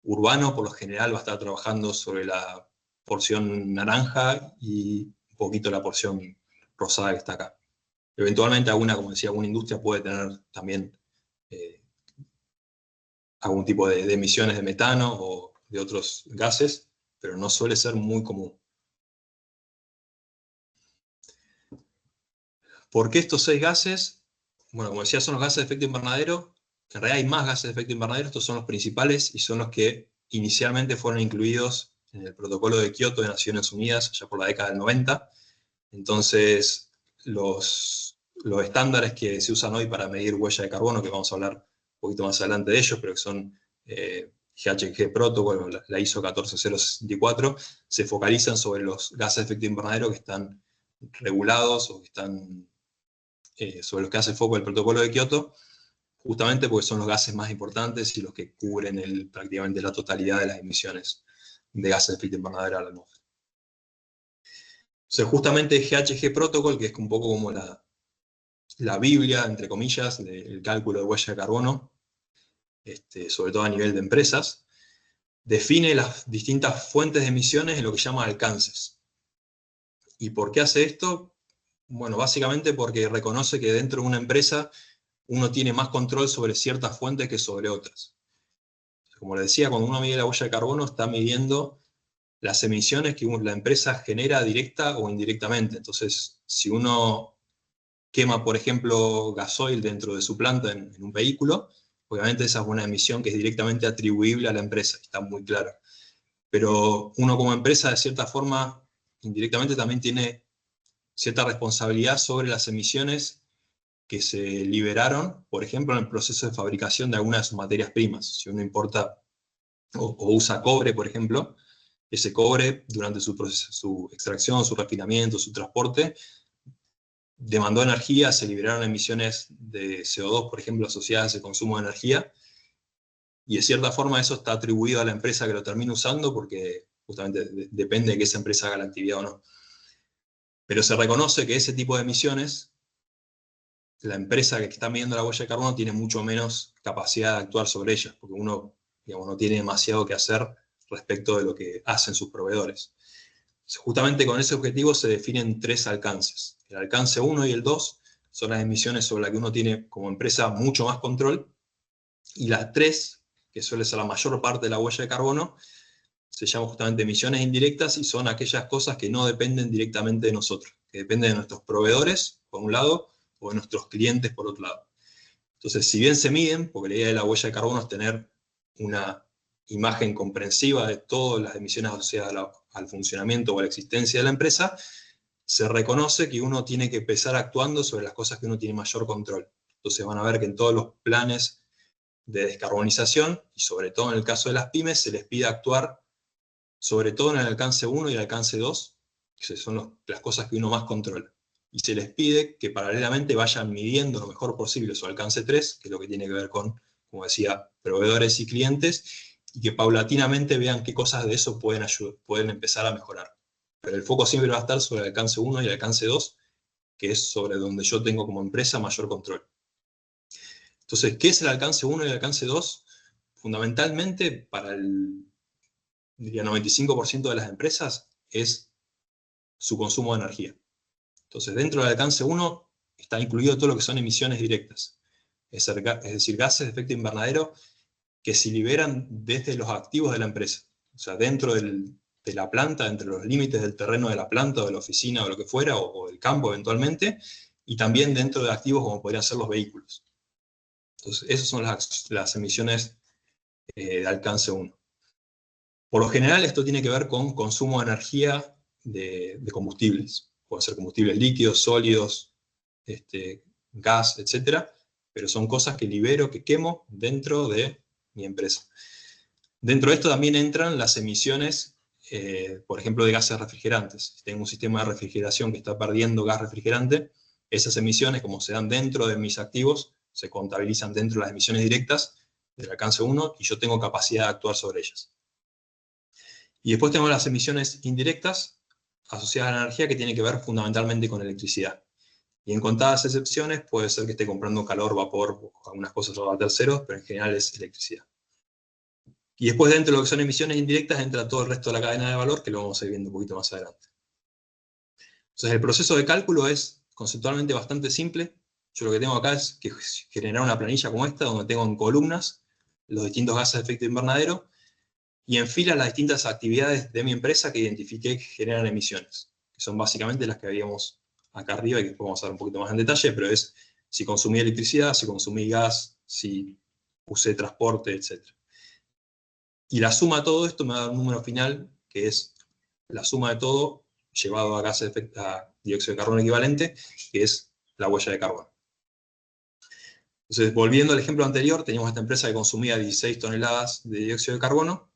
urbano, por lo general va a estar trabajando sobre la porción naranja y un poquito la porción rosada que está acá. Eventualmente como decía, alguna industria puede tener también eh, algún tipo de emisiones de metano o de otros gases, pero no suele ser muy común. ¿Por qué estos 6 gases? Bueno, como decía, son los gases de efecto invernadero. En realidad hay más gases de efecto invernadero, estos son los principales y son los que inicialmente fueron incluidos en el protocolo de Kioto de Naciones Unidas, ya por la década del 90. Entonces, los estándares que se usan hoy para medir huella de carbono, que vamos a hablar un poquito más adelante de ellos, pero que son GHG Protocol, la ISO 14064, se focalizan sobre los gases de efecto invernadero que están regulados o que están sobre los que hace foco el protocolo de Kioto, justamente porque son los gases más importantes y los que cubren prácticamente la totalidad de las emisiones de gases de efecto invernadero a la atmósfera. Entonces, justamente GHG Protocol, que es un poco como la Biblia, entre comillas, del cálculo de huella de carbono, sobre todo a nivel de empresas, define las distintas fuentes de emisiones en lo que llama alcances. ¿Y por qué hace esto? Bueno, básicamente porque reconoce que dentro de una empresa uno tiene más control sobre ciertas fuentes que sobre otras. Como les decía, cuando uno mide la huella de carbono, está midiendo las emisiones que la empresa genera directa o indirectamente. Entonces, si uno quema, por ejemplo, gasoil dentro de su planta en un vehículo, obviamente esa es una emisión que es directamente atribuible a la empresa, está muy claro. Pero uno como empresa, de cierta forma, indirectamente también tiene cierta responsabilidad sobre las emisiones que se liberaron, por ejemplo, en el proceso de fabricación de algunas de sus materias primas. Si uno importa o usa cobre, por ejemplo, ese cobre durante su proceso, su extracción, su refinamiento, su transporte, demandó energía, se liberaron emisiones de CO2, por ejemplo, asociadas a ese consumo de energía, y de cierta forma eso está atribuido a la empresa que lo termina usando, porque justamente depende de que esa empresa haga la actividad o no. Pero se reconoce que ese tipo de emisiones, la empresa que está midiendo la huella de carbono tiene mucho menos capacidad de actuar sobre ellas, porque uno, digamos, no tiene demasiado que hacer respecto de lo que hacen sus proveedores. Justamente con ese objetivo se definen 3 alcances. El alcance 1 y el 2 son las emisiones sobre las que uno tiene como empresa mucho más control, y las 3, que suele ser la mayor parte de la huella de carbono, se llaman justamente emisiones indirectas, y son aquellas cosas que no dependen directamente de nosotros, que dependen de nuestros proveedores, por un lado, o de nuestros clientes, por otro lado. Entonces, si bien se miden, porque la idea de la huella de carbono es tener una imagen comprensiva de todas las emisiones asociadas al funcionamiento o a la existencia de la empresa, se reconoce que uno tiene que empezar actuando sobre las cosas que uno tiene mayor control. Entonces van a ver que en todos los planes de descarbonización, y sobre todo en el caso de las pymes, se les pide actuar sobre todo en el alcance 1 y el alcance 2, que son las cosas que uno más controla. Y se les pide que paralelamente vayan midiendo lo mejor posible su alcance 3, que es lo que tiene que ver con, como decía, proveedores y clientes, y que paulatinamente vean qué cosas de eso pueden empezar a mejorar. Pero el foco siempre va a estar sobre el alcance 1 y el alcance 2, que es sobre donde yo tengo como empresa mayor control. Entonces, ¿qué es el alcance 1 y el alcance 2? Fundamentalmente, para el, diría, 95% de las empresas, es su consumo de energía. Entonces, dentro del alcance 1 está incluido todo lo que son emisiones directas, es decir, gases de efecto invernadero que se liberan desde los activos de la empresa. O sea, dentro de la planta, entre los límites del terreno de la planta o de la oficina o lo que fuera, o del campo eventualmente, y también dentro de activos como podrían ser los vehículos. Entonces, esas son las emisiones de alcance 1. Por lo general, esto tiene que ver con consumo de energía de combustibles. Pueden ser combustibles líquidos, sólidos, gas, etc. Pero son cosas que libero, que quemo dentro de mi empresa. Dentro de esto también entran las emisiones, por ejemplo, de gases refrigerantes. Si tengo un sistema de refrigeración que está perdiendo gas refrigerante, esas emisiones, como se dan dentro de mis activos, se contabilizan dentro de las emisiones directas del alcance 1 y yo tengo capacidad de actuar sobre ellas. Y después tengo las emisiones indirectas asociadas a la energía, que tienen que ver fundamentalmente con electricidad. Y en contadas excepciones puede ser que esté comprando calor, vapor, o algunas cosas a terceros, pero en general es electricidad. Y después, dentro de lo que son emisiones indirectas, entra todo el resto de la cadena de valor, que lo vamos a ir viendo un poquito más adelante. Entonces, el proceso de cálculo es conceptualmente bastante simple. Yo lo que tengo acá es que generar una planilla como esta, donde tengo en columnas los distintos gases de efecto invernadero, y en fila las distintas actividades de mi empresa que identifiqué que generan emisiones, que son básicamente las que habíamos acá arriba, y que después vamos a ver un poquito más en detalle, pero es si consumí electricidad, si consumí gas, si usé transporte, etc. Y la suma de todo esto me da un número final, que es la suma de todo llevado a gases de efecto, a dióxido de carbono equivalente, que es la huella de carbono. Entonces, volviendo al ejemplo anterior, teníamos esta empresa que consumía 16 toneladas de dióxido de carbono.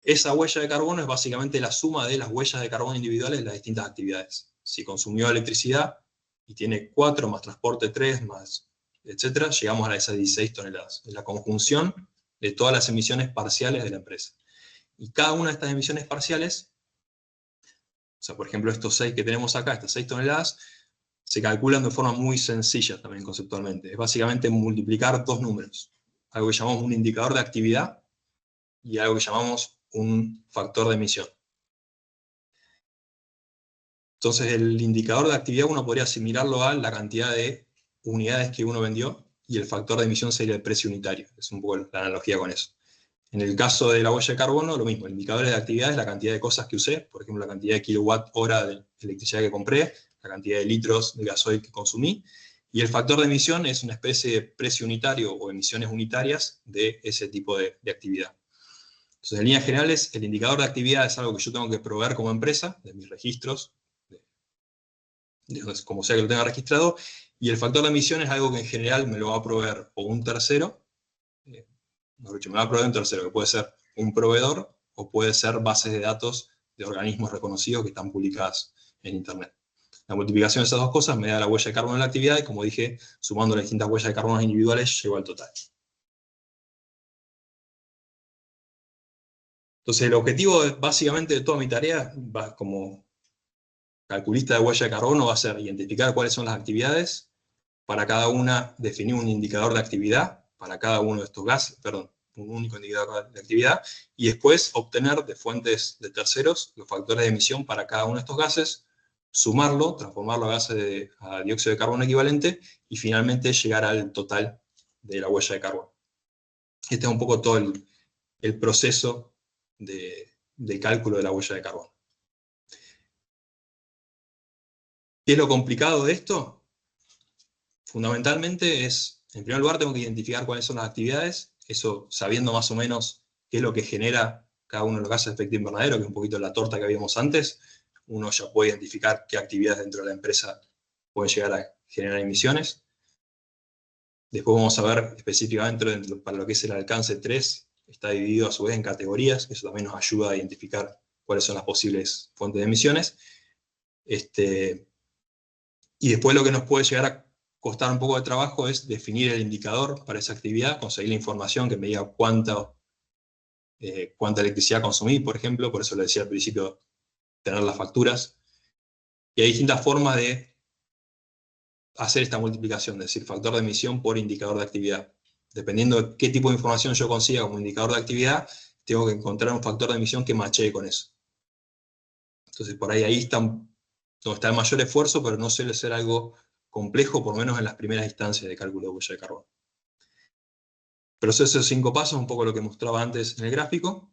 Esa huella de carbono es básicamente la suma de las huellas de carbono individuales de las distintas actividades. Si consumió electricidad y tiene 4, más transporte 3, más etcétera, llegamos a esas 16 toneladas. Es la conjunción de todas las emisiones parciales de la empresa. Y cada una de estas emisiones parciales, o sea, por ejemplo, estos 6 que tenemos acá, estas 6 toneladas, se calculan de forma muy sencilla también conceptualmente. Es básicamente multiplicar dos números. Algo que llamamos un indicador de actividad y algo que llamamos un factor de emisión. Entonces, el indicador de actividad uno podría asimilarlo a la cantidad de unidades que uno vendió, y el factor de emisión sería el precio unitario. Es un poco la analogía con eso. En el caso de la huella de carbono, lo mismo. El indicador de actividad es la cantidad de cosas que usé, por ejemplo, la cantidad de kilowatt hora de electricidad que compré, la cantidad de litros de gasoil que consumí, y el factor de emisión es una especie de precio unitario o emisiones unitarias de ese tipo de actividad. Entonces, en líneas generales, el indicador de actividad es algo que yo tengo que proveer como empresa, de mis registros, como sea que lo tenga registrado, y el factor de emisión es algo que en general me lo va a proveer o un tercero, mejor dicho, me va a proveer un tercero, que puede ser un proveedor o puede ser bases de datos de organismos reconocidos que están publicadas en Internet. La multiplicación de esas dos cosas me da la huella de carbono de la actividad, y como dije, sumando las distintas huellas de carbono individuales, llego al total. Entonces, el objetivo básicamente de toda mi tarea, como calculista de huella de carbono, va a ser identificar cuáles son las actividades, para cada una definir un indicador de actividad, para cada uno de estos gases, perdón, un único indicador de actividad, y después obtener de fuentes de terceros los factores de emisión para cada uno de estos gases, sumarlo, transformarlo a gases a dióxido de carbono equivalente, y finalmente llegar al total de la huella de carbono. Este es un poco todo el proceso de cálculo de la huella de carbono. ¿Qué es lo complicado de esto? Fundamentalmente es, en primer lugar, tengo que identificar cuáles son las actividades, eso sabiendo más o menos qué es lo que genera cada uno de los gases de efecto invernadero, que es un poquito la torta que habíamos antes, uno ya puede identificar qué actividades dentro de la empresa pueden llegar a generar emisiones. Después vamos a ver específicamente para lo que es el alcance 3, está dividido a su vez en categorías, eso también nos ayuda a identificar cuáles son las posibles fuentes de emisiones. Y después lo que nos puede llegar a costar un poco de trabajo es definir el indicador para esa actividad, conseguir la información que me diga cuánta electricidad consumí, por ejemplo, por eso le decía al principio, tener las facturas. Y hay distintas formas de hacer esta multiplicación, es decir, factor de emisión por indicador de actividad. Dependiendo de qué tipo de información yo consiga como indicador de actividad, tengo que encontrar un factor de emisión que machee con eso. Entonces, por ahí está donde está el mayor esfuerzo, pero no suele ser algo complejo, por lo menos en las primeras instancias de cálculo de huella de carbono. Proceso de 5 pasos, un poco lo que mostraba antes en el gráfico.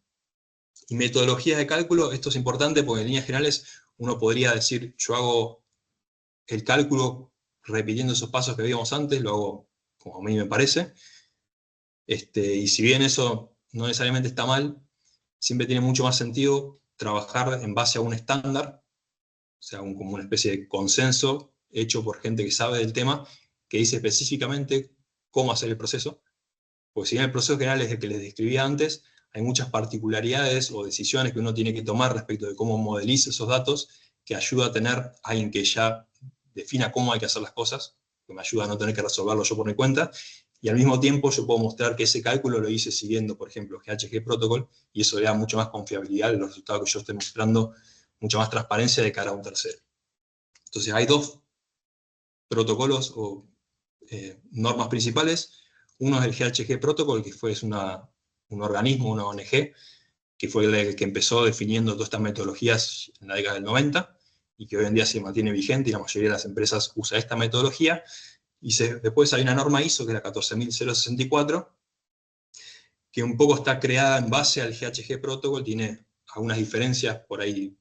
Y metodologías de cálculo, esto es importante porque en líneas generales uno podría decir, yo hago el cálculo repitiendo esos pasos que vimos antes, lo hago como a mí me parece. Y si bien eso no necesariamente está mal, siempre tiene mucho más sentido trabajar en base a un estándar, o sea, como una especie de consenso hecho por gente que sabe del tema, que dice específicamente cómo hacer el proceso. Porque si bien el proceso general es el que les describí antes, hay muchas particularidades o decisiones que uno tiene que tomar respecto de cómo modeliza esos datos, que ayuda a tener a alguien que ya defina cómo hay que hacer las cosas, que me ayuda a no tener que resolverlo yo por mi cuenta, y al mismo tiempo yo puedo mostrar que ese cálculo lo hice siguiendo, por ejemplo, GHG Protocol, y eso le da mucho más confiabilidad a los resultados que yo estoy mostrando, mucha más transparencia de cara a un tercero. Entonces hay dos protocolos o normas principales. Uno es el GHG Protocol, que es un organismo, una ONG, que fue el que empezó definiendo todas estas metodologías en la década del 90, y que hoy en día se mantiene vigente, y la mayoría de las empresas usa esta metodología. Y después hay una norma ISO, que es la 14064, que un poco está creada en base al GHG Protocol, tiene algunas diferencias por ahí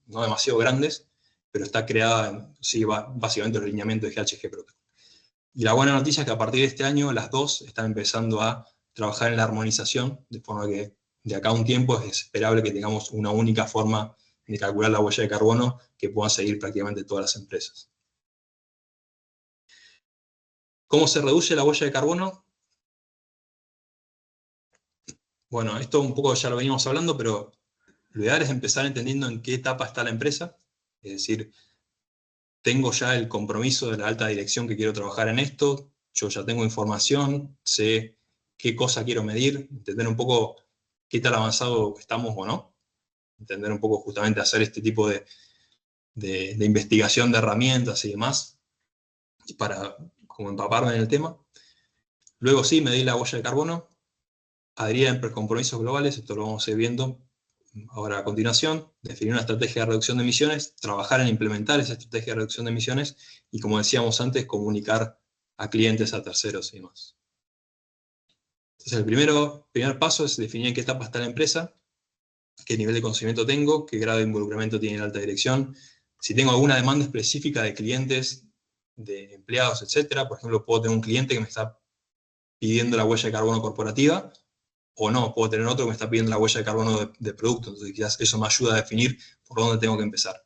no demasiado grandes, pero está creada, sigue básicamente el lineamiento de GHG Protocol. Y la buena noticia es que a partir de este año las dos están empezando a trabajar en la armonización, de forma que de acá a un tiempo es esperable que tengamos una única forma de calcular la huella de carbono que puedan seguir prácticamente todas las empresas. ¿Cómo se reduce la huella de carbono? Bueno, esto un poco ya lo venimos hablando, pero lo ideal es empezar entendiendo en qué etapa está la empresa, es decir, tengo ya el compromiso de la alta dirección que quiero trabajar en esto, yo ya tengo información, sé qué cosa quiero medir, entender un poco qué tal avanzado estamos o no, entender un poco justamente hacer este tipo de investigación de herramientas y demás, para como empaparme en el tema. Luego sí, medir la huella de carbono, adherir a compromisos globales, esto lo vamos a ir viendo ahora a continuación, definir una estrategia de reducción de emisiones, trabajar en implementar esa estrategia de reducción de emisiones y, como decíamos antes, comunicar a clientes, a terceros y demás. Entonces el primer paso es definir en qué etapa está la empresa, qué nivel de conocimiento tengo, qué grado de involucramiento tiene la alta dirección, si tengo alguna demanda específica de clientes, de empleados, etc. Por ejemplo, puedo tener un cliente que me está pidiendo la huella de carbono corporativa, o no, puedo tener otro que me está pidiendo la huella de carbono de producto, entonces quizás eso me ayuda a definir por dónde tengo que empezar.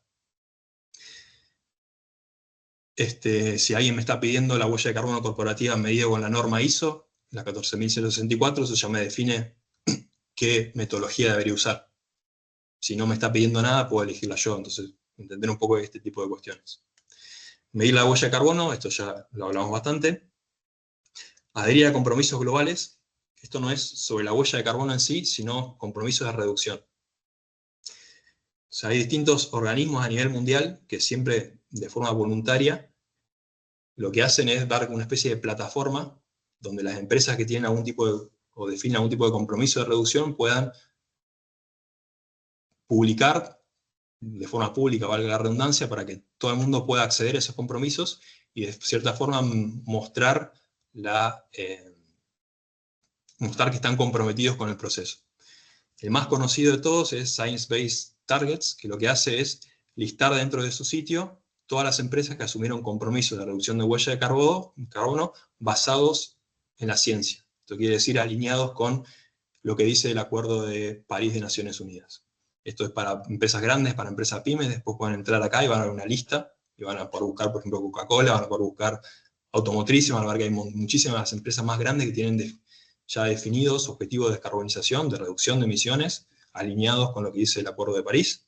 Si alguien me está pidiendo la huella de carbono corporativa medida con la norma ISO, la 14064, eso ya me define qué metodología debería usar. Si no me está pidiendo nada, puedo elegirla yo, entonces entender un poco este tipo de cuestiones. Medir la huella de carbono, esto ya lo hablamos bastante. Adherir a compromisos globales. Esto no es sobre la huella de carbono en sí, sino compromisos de reducción. O sea, hay distintos organismos a nivel mundial que siempre, de forma voluntaria, lo que hacen es dar una especie de plataforma donde las empresas que tienen algún tipo de, o definen algún tipo de compromiso de reducción puedan publicar de forma pública, valga la redundancia, para que todo el mundo pueda acceder a esos compromisos y de cierta forma mostrar que están comprometidos con el proceso. El más conocido de todos es Science Based Targets, que lo que hace es listar dentro de su sitio todas las empresas que asumieron compromisos de reducción de huella de carbono basados en la ciencia. Esto quiere decir alineados con lo que dice el Acuerdo de París de Naciones Unidas. Esto es para empresas grandes, para empresas pymes, después pueden entrar acá y van a ver una lista, y van a poder buscar, por ejemplo, Coca-Cola, van a poder buscar automotrices, van a ver que hay muchísimas empresas más grandes que tienen ya definidos objetivos de descarbonización, de reducción de emisiones, alineados con lo que dice el Acuerdo de París.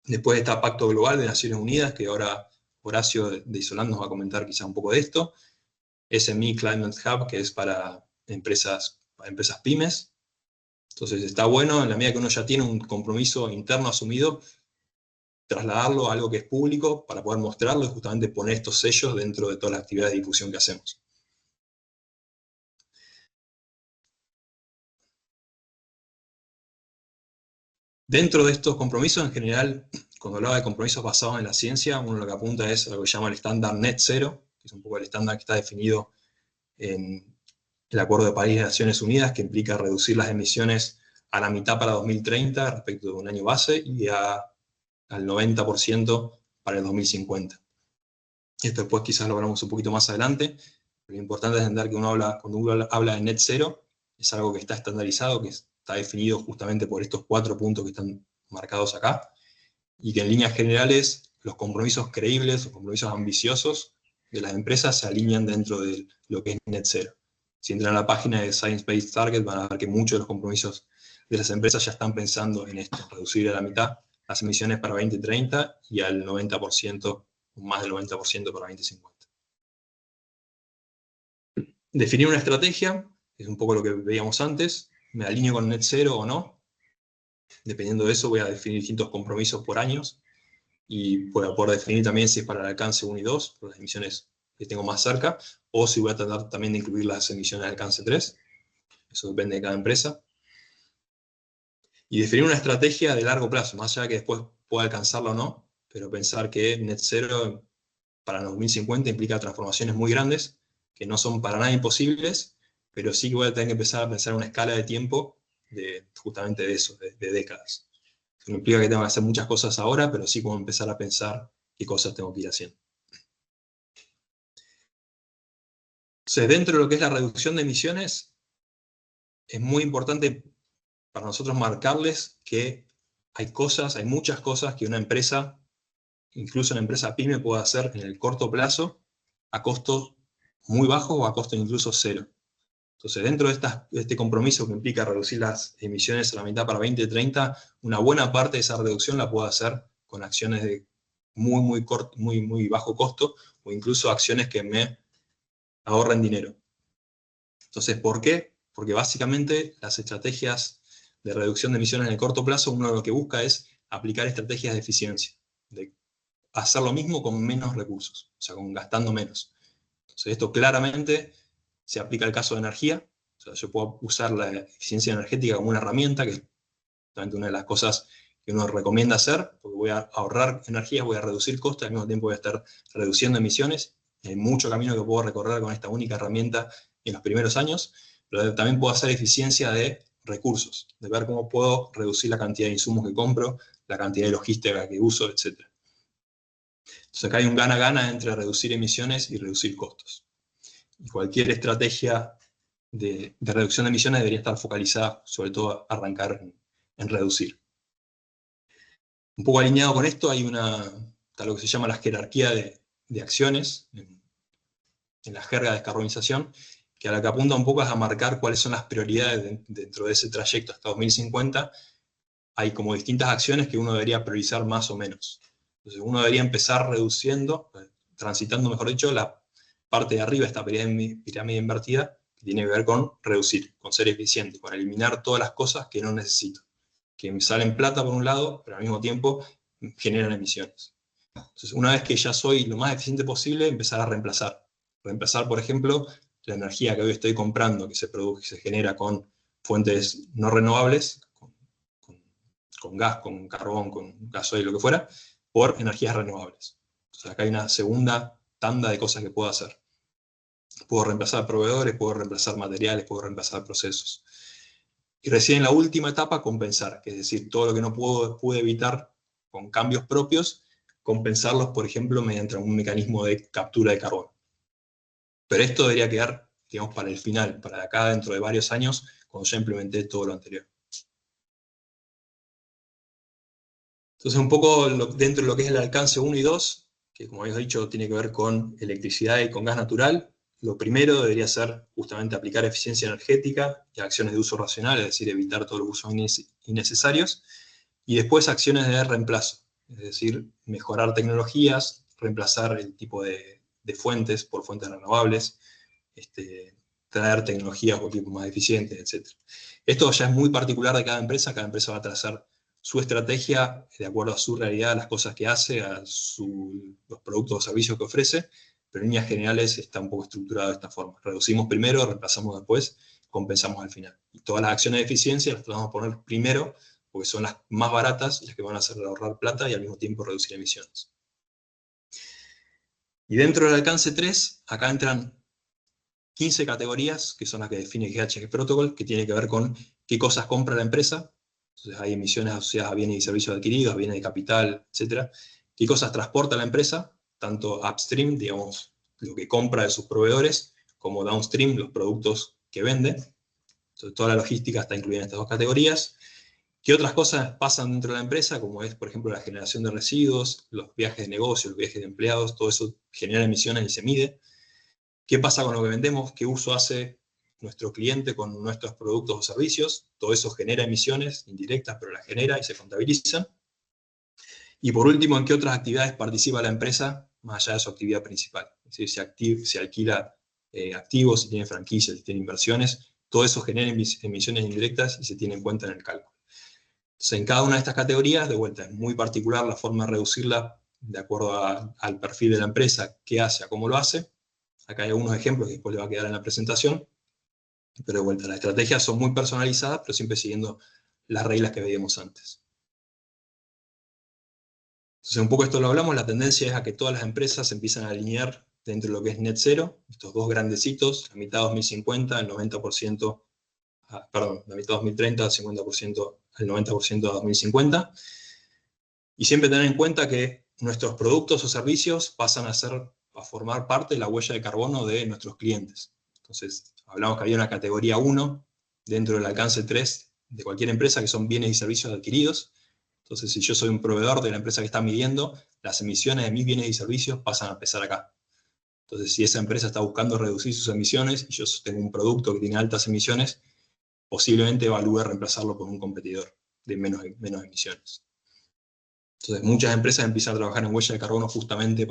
Después está Pacto Global de Naciones Unidas, que ahora Horacio de Isolán nos va a comentar quizá un poco de esto. SME Climate Hub, que es para empresas pymes. Entonces está bueno, en la medida que uno ya tiene un compromiso interno asumido, trasladarlo a algo que es público para poder mostrarlo y justamente poner estos sellos dentro de todas las actividades de difusión que hacemos. Dentro de estos compromisos, en general, cuando hablaba de compromisos basados en la ciencia, uno lo que apunta es a lo que llama el estándar Net Zero, que es un poco el estándar que está definido en el Acuerdo de París de Naciones Unidas, que implica reducir las emisiones a la mitad para 2030 respecto de un año base y al 90% para el 2050. Esto después quizás lo hablamos un poquito más adelante, pero lo importante es entender que cuando uno habla de Net Zero, es algo que está estandarizado, que está definido justamente por estos 4 puntos que están marcados acá, y que en líneas generales los compromisos creíbles, los compromisos ambiciosos de las empresas se alinean dentro de lo que es Net Zero. Si entran a la página de Science Based Target van a ver que muchos de los compromisos de las empresas ya están pensando en esto, reducir a la mitad las emisiones para 2030 y al 90%, más del 90% para 2050. Definir una estrategia, es un poco lo que veíamos antes, me alineo con Net Zero o no. Dependiendo de eso voy a definir distintos compromisos por años y voy a poder definir también si es para el alcance 1 y 2, por las emisiones que tengo más cerca, o si voy a tratar también de incluir las emisiones de alcance 3. Eso depende de cada empresa. Y definir una estrategia de largo plazo, más allá de que después pueda alcanzarla o no, pero pensar que Net Zero para 2050 implica transformaciones muy grandes, que no son para nada imposibles, pero sí que voy a tener que empezar a pensar en una escala de tiempo justamente de eso, de décadas. No implica que tengo que hacer muchas cosas ahora, pero sí como empezar a pensar qué cosas tengo que ir haciendo. Entonces, dentro de lo que es la reducción de emisiones, es muy importante para nosotros marcarles que hay muchas cosas que una empresa, incluso una empresa pyme, puede hacer en el corto plazo a costos muy bajos o a costo incluso cero. Entonces, dentro de este compromiso que implica reducir las emisiones a la mitad para 2030, una buena parte de esa reducción la puedo hacer con acciones de muy bajo costo, o incluso acciones que me ahorren dinero. Entonces, ¿por qué? Porque básicamente las estrategias de reducción de emisiones en el corto plazo, uno lo que busca es aplicar estrategias de eficiencia, de hacer lo mismo con menos recursos, o sea, gastando menos. Entonces, esto claramente se aplica al caso de energía. O sea, yo puedo usar la eficiencia energética como una herramienta, que es una de las cosas que uno recomienda hacer, porque voy a ahorrar energía, voy a reducir costes, al mismo tiempo voy a estar reduciendo emisiones. Hay mucho camino que puedo recorrer con esta única herramienta en los primeros años, pero también puedo hacer eficiencia de recursos, de ver cómo puedo reducir la cantidad de insumos que compro, la cantidad de logística que uso, etc. Entonces acá hay un gana-gana entre reducir emisiones y reducir costos. Y cualquier estrategia de reducción de emisiones debería estar focalizada, sobre todo, a arrancar en reducir. Un poco alineado con esto, hay lo que se llama la jerarquía de acciones, en la jerga de descarbonización, que a la que apunta un poco es a marcar cuáles son las prioridades dentro de ese trayecto hasta 2050. Hay como distintas acciones que uno debería priorizar más o menos. Entonces uno debería empezar reduciendo, transitando, mejor dicho, la parte de arriba, esta pirámide invertida, que tiene que ver con reducir, con ser eficiente, con eliminar todas las cosas que no necesito, que me salen plata por un lado, pero al mismo tiempo generan emisiones. Entonces, una vez que ya soy lo más eficiente posible, empezar a reemplazar. Reemplazar, por ejemplo, la energía que hoy estoy comprando, que se genera con fuentes no renovables, con gas, con carbón, con gasoil, lo que fuera, por energías renovables. Entonces acá hay una segunda tanda de cosas que puedo hacer. Puedo reemplazar proveedores, puedo reemplazar materiales, puedo reemplazar procesos. Y recién en la última etapa, compensar, que es decir, todo lo que no pude evitar con cambios propios, compensarlos, por ejemplo, mediante un mecanismo de captura de carbono. Pero esto debería quedar digamos, para el final, para acá dentro de varios años, cuando ya implementé todo lo anterior. Entonces, un poco dentro de lo que es el alcance 1 y 2, que como habéis dicho, tiene que ver con electricidad y con gas natural, lo primero debería ser justamente aplicar eficiencia energética y acciones de uso racional, es decir, evitar todos los usos innecesarios, y después acciones de reemplazo, es decir, mejorar tecnologías, reemplazar el tipo de fuentes por fuentes renovables, traer tecnologías o equipos más eficientes, etc. Esto ya es muy particular de cada empresa va a trazar su estrategia de acuerdo a su realidad, a las cosas que hace, a los productos o servicios que ofrece, pero en líneas generales está un poco estructurado de esta forma. Reducimos primero, reemplazamos después, compensamos al final. Y todas las acciones de eficiencia las vamos a poner primero, porque son las más baratas y las que van a hacer ahorrar plata y al mismo tiempo reducir emisiones. Y dentro del alcance 3, acá entran 15 categorías, que son las que define GHG Protocol, que tiene que ver con qué cosas compra la empresa. Entonces hay emisiones asociadas a bienes y servicios adquiridos, a bienes de capital, etc. ¿Qué cosas transporta la empresa? Tanto upstream, digamos, lo que compra de sus proveedores, como downstream, los productos que vende. Entonces toda la logística está incluida en estas dos categorías. ¿Qué otras cosas pasan dentro de la empresa? Como es, por ejemplo, la generación de residuos, los viajes de negocio, los viajes de empleados, todo eso genera emisiones y se mide. ¿Qué pasa con lo que vendemos? ¿Qué uso hace nuestro cliente con nuestros productos o servicios? Todo eso genera emisiones indirectas, pero las genera y se contabilizan. Y por último, ¿en qué otras actividades participa la empresa más allá de su actividad principal? Es decir, si alquila activos, si tiene franquicias, si tiene inversiones, todo eso genera emisiones indirectas y se tiene en cuenta en el cálculo. Entonces, en cada una de estas categorías, de vuelta, es muy particular la forma de reducirla de acuerdo al perfil de la empresa, qué hace, a cómo lo hace. Acá hay algunos ejemplos que después le va a quedar en la presentación, pero de vuelta, las estrategias son muy personalizadas, pero siempre siguiendo las reglas que veíamos antes. Entonces, un poco esto lo hablamos, la tendencia es a que todas las empresas empiezan a alinear dentro de lo que es net zero, estos dos grandecitos, la mitad 2050, el 90%, la mitad 2030, el 50%, el 90% a 2050, y siempre tener en cuenta que nuestros productos o servicios pasan a formar parte de la huella de carbono de nuestros clientes. Entonces, hablamos que había una categoría 1 dentro del alcance 3 de cualquier empresa, que son bienes y servicios adquiridos. Entonces, si yo soy un proveedor de la empresa que está midiendo, las emisiones de mis bienes y servicios pasan a pesar acá. Entonces, si esa empresa está buscando reducir sus emisiones y yo tengo un producto que tiene altas emisiones, posiblemente evalúe reemplazarlo por un competidor de menos emisiones. Entonces, muchas empresas empiezan a trabajar en huella de carbono justamente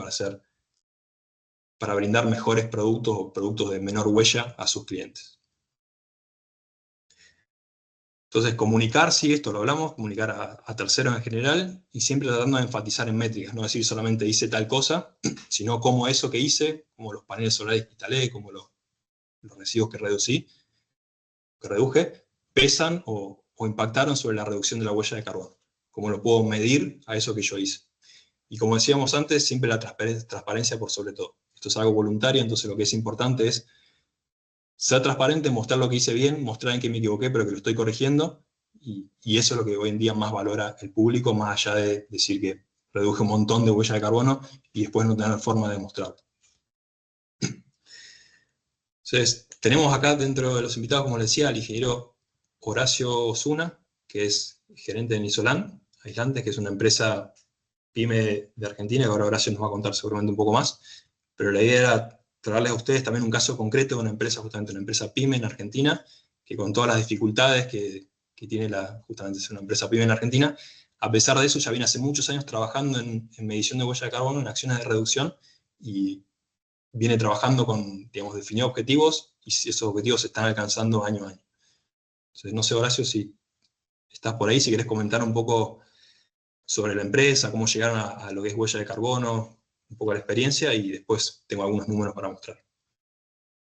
para brindar mejores productos o productos de menor huella a sus clientes. Entonces, comunicar, sí, esto lo hablamos, comunicar a terceros en general, y siempre tratando de enfatizar en métricas, no decir solamente hice tal cosa, sino cómo eso que hice, como los paneles solares que instalé, como los residuos que reduje, pesan o impactaron sobre la reducción de la huella de carbono. Cómo lo puedo medir a eso que yo hice. Y como decíamos antes, siempre la transparencia por sobre todo. Esto es algo voluntario, entonces lo que es importante es ser transparente, mostrar lo que hice bien, mostrar en qué me equivoqué, pero que lo estoy corrigiendo, y eso es lo que hoy en día más valora el público, más allá de decir que reduje un montón de huella de carbono y después no tener forma de mostrarlo. Entonces, tenemos acá dentro de los invitados, como les decía, al ingeniero Horacio Osuna, que es gerente de Nisolán Aislantes, que es una empresa pyme de Argentina, que ahora Horacio nos va a contar seguramente un poco más, pero la idea era traerles a ustedes también un caso concreto de una empresa, justamente una empresa pyme en Argentina, que con todas las dificultades que tiene justamente ser una empresa pyme en Argentina, a pesar de eso ya viene hace muchos años trabajando en medición de huella de carbono, en acciones de reducción, y viene trabajando con, digamos, definidos objetivos, y esos objetivos se están alcanzando año a año. Entonces, no sé, Horacio, si estás por ahí, si querés comentar un poco sobre la empresa, cómo llegaron a lo que es huella de carbono, un poco la experiencia, y después tengo algunos números para mostrar.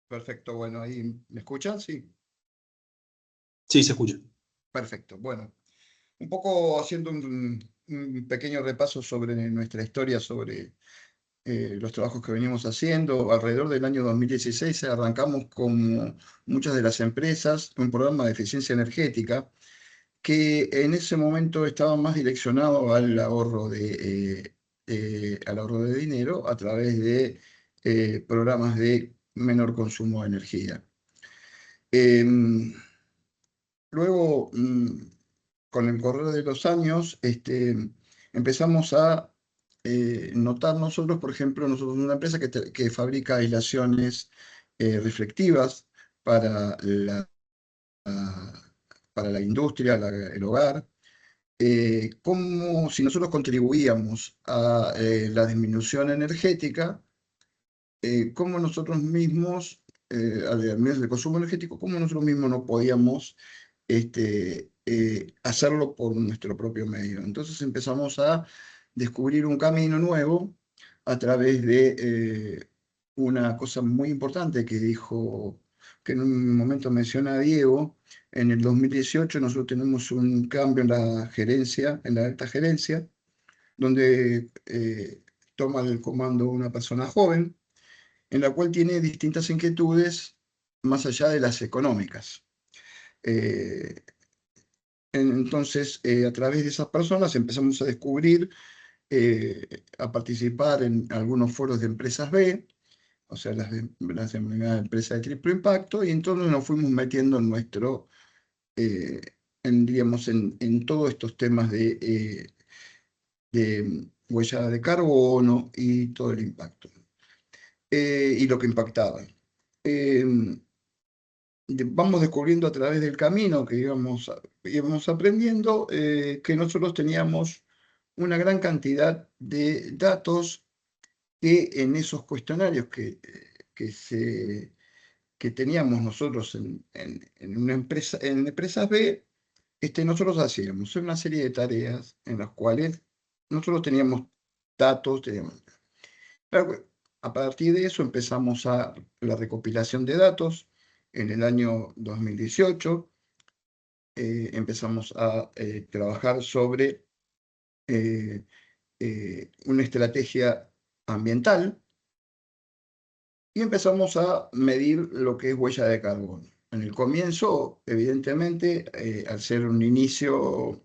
Perfecto, bueno, ahí ¿me escuchan? Sí. Sí, se escucha. Perfecto, bueno. Un poco haciendo un pequeño repaso sobre nuestra historia, sobre los trabajos que venimos haciendo. Alrededor del año 2016 arrancamos con muchas de las empresas un programa de eficiencia energética que en ese momento estaba más direccionado al ahorro de dinero a través de programas de menor consumo de energía. Luego, con el correr de los años, empezamos a notar nosotros, por ejemplo, nosotros somos una empresa que fabrica aislaciones reflectivas para para la industria, el hogar, como si nosotros contribuíamos a la disminución energética, cómo nosotros mismos, al menos del consumo energético, cómo nosotros mismos no podíamos hacerlo por nuestro propio medio. Entonces empezamos a descubrir un camino nuevo a través de una cosa muy importante que dijo, que en un momento menciona Diego. En el 2018 nosotros tenemos un cambio en la gerencia, en la alta gerencia, donde toma el comando una persona joven, en la cual tiene distintas inquietudes más allá de las económicas. Eh, entonces, a través de esas personas empezamos a descubrir, a participar en algunos foros de empresas B, o sea, las denominadas empresas de triple impacto, y entonces nos fuimos metiendo en nuestro, diríamos, en todos estos temas de huella de carbono y todo el impacto, y lo que impactaba. Vamos descubriendo a través del camino que íbamos aprendiendo, que nosotros teníamos una gran cantidad de datos que en esos cuestionarios que teníamos nosotros en una empresa, en empresas B, nosotros hacíamos una serie de tareas en las cuales nosotros teníamos datos. Claro, a partir de eso empezamos a la recopilación de datos. En el año 2018 empezamos a trabajar sobre una estrategia ambiental y empezamos a medir lo que es huella de carbono. En el comienzo, evidentemente, al ser un inicio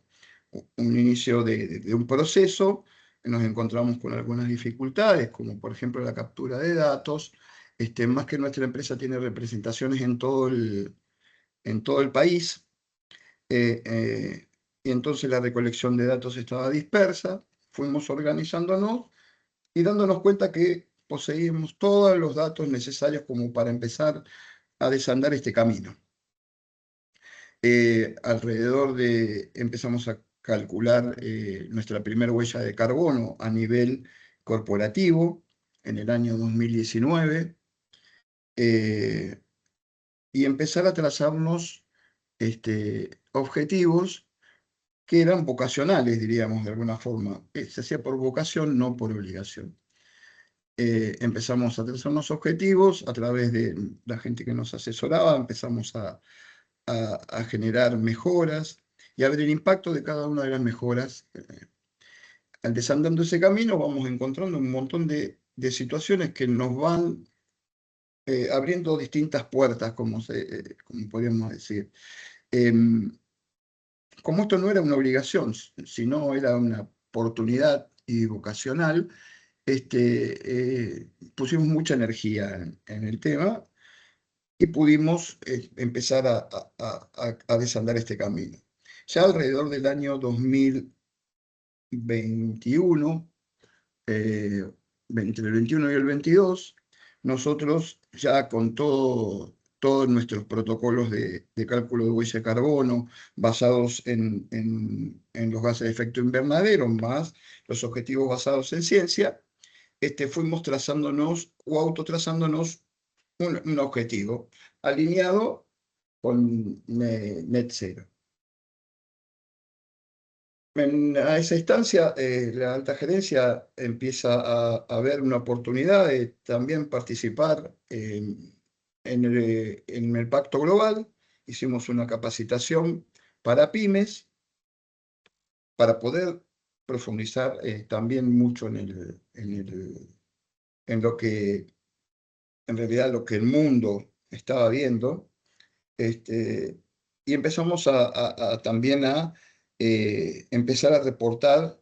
de un proceso, nos encontramos con algunas dificultades, como por ejemplo la captura de datos. Más que nuestra empresa tiene representaciones en todo el país, eh, y entonces la recolección de datos estaba dispersa. Fuimos organizándonos y dándonos cuenta que poseíamos todos los datos necesarios como para empezar a desandar este camino. Empezamos a calcular nuestra primera huella de carbono a nivel corporativo en el año 2019, y empezar a trazarnos objetivos que eran vocacionales, diríamos de alguna forma. Se hacía por vocación, no por obligación. Empezamos a trazar unos objetivos a través de la gente que nos asesoraba, empezamos a generar mejoras y a ver el impacto de cada una de las mejoras. Al desandando ese camino vamos encontrando un montón de situaciones que nos van abriendo distintas puertas, como podríamos decir. Como esto no era una obligación, sino era una oportunidad y vocacional, pusimos mucha energía en el tema y pudimos empezar a desandar este camino. Ya alrededor del año 2021, entre el 21 y el 22, nosotros ya con todos nuestros protocolos de cálculo de huella de carbono basados en los gases de efecto invernadero, más los objetivos basados en ciencia, fuimos trazándonos o autotrazándonos un objetivo alineado con net zero. A esa instancia, la alta gerencia empieza a ver una oportunidad de también participar en el Pacto Global. Hicimos una capacitación para pymes para poder profundizar también mucho en lo que, en realidad, lo que el mundo estaba viendo. Y empezamos también a empezar a reportar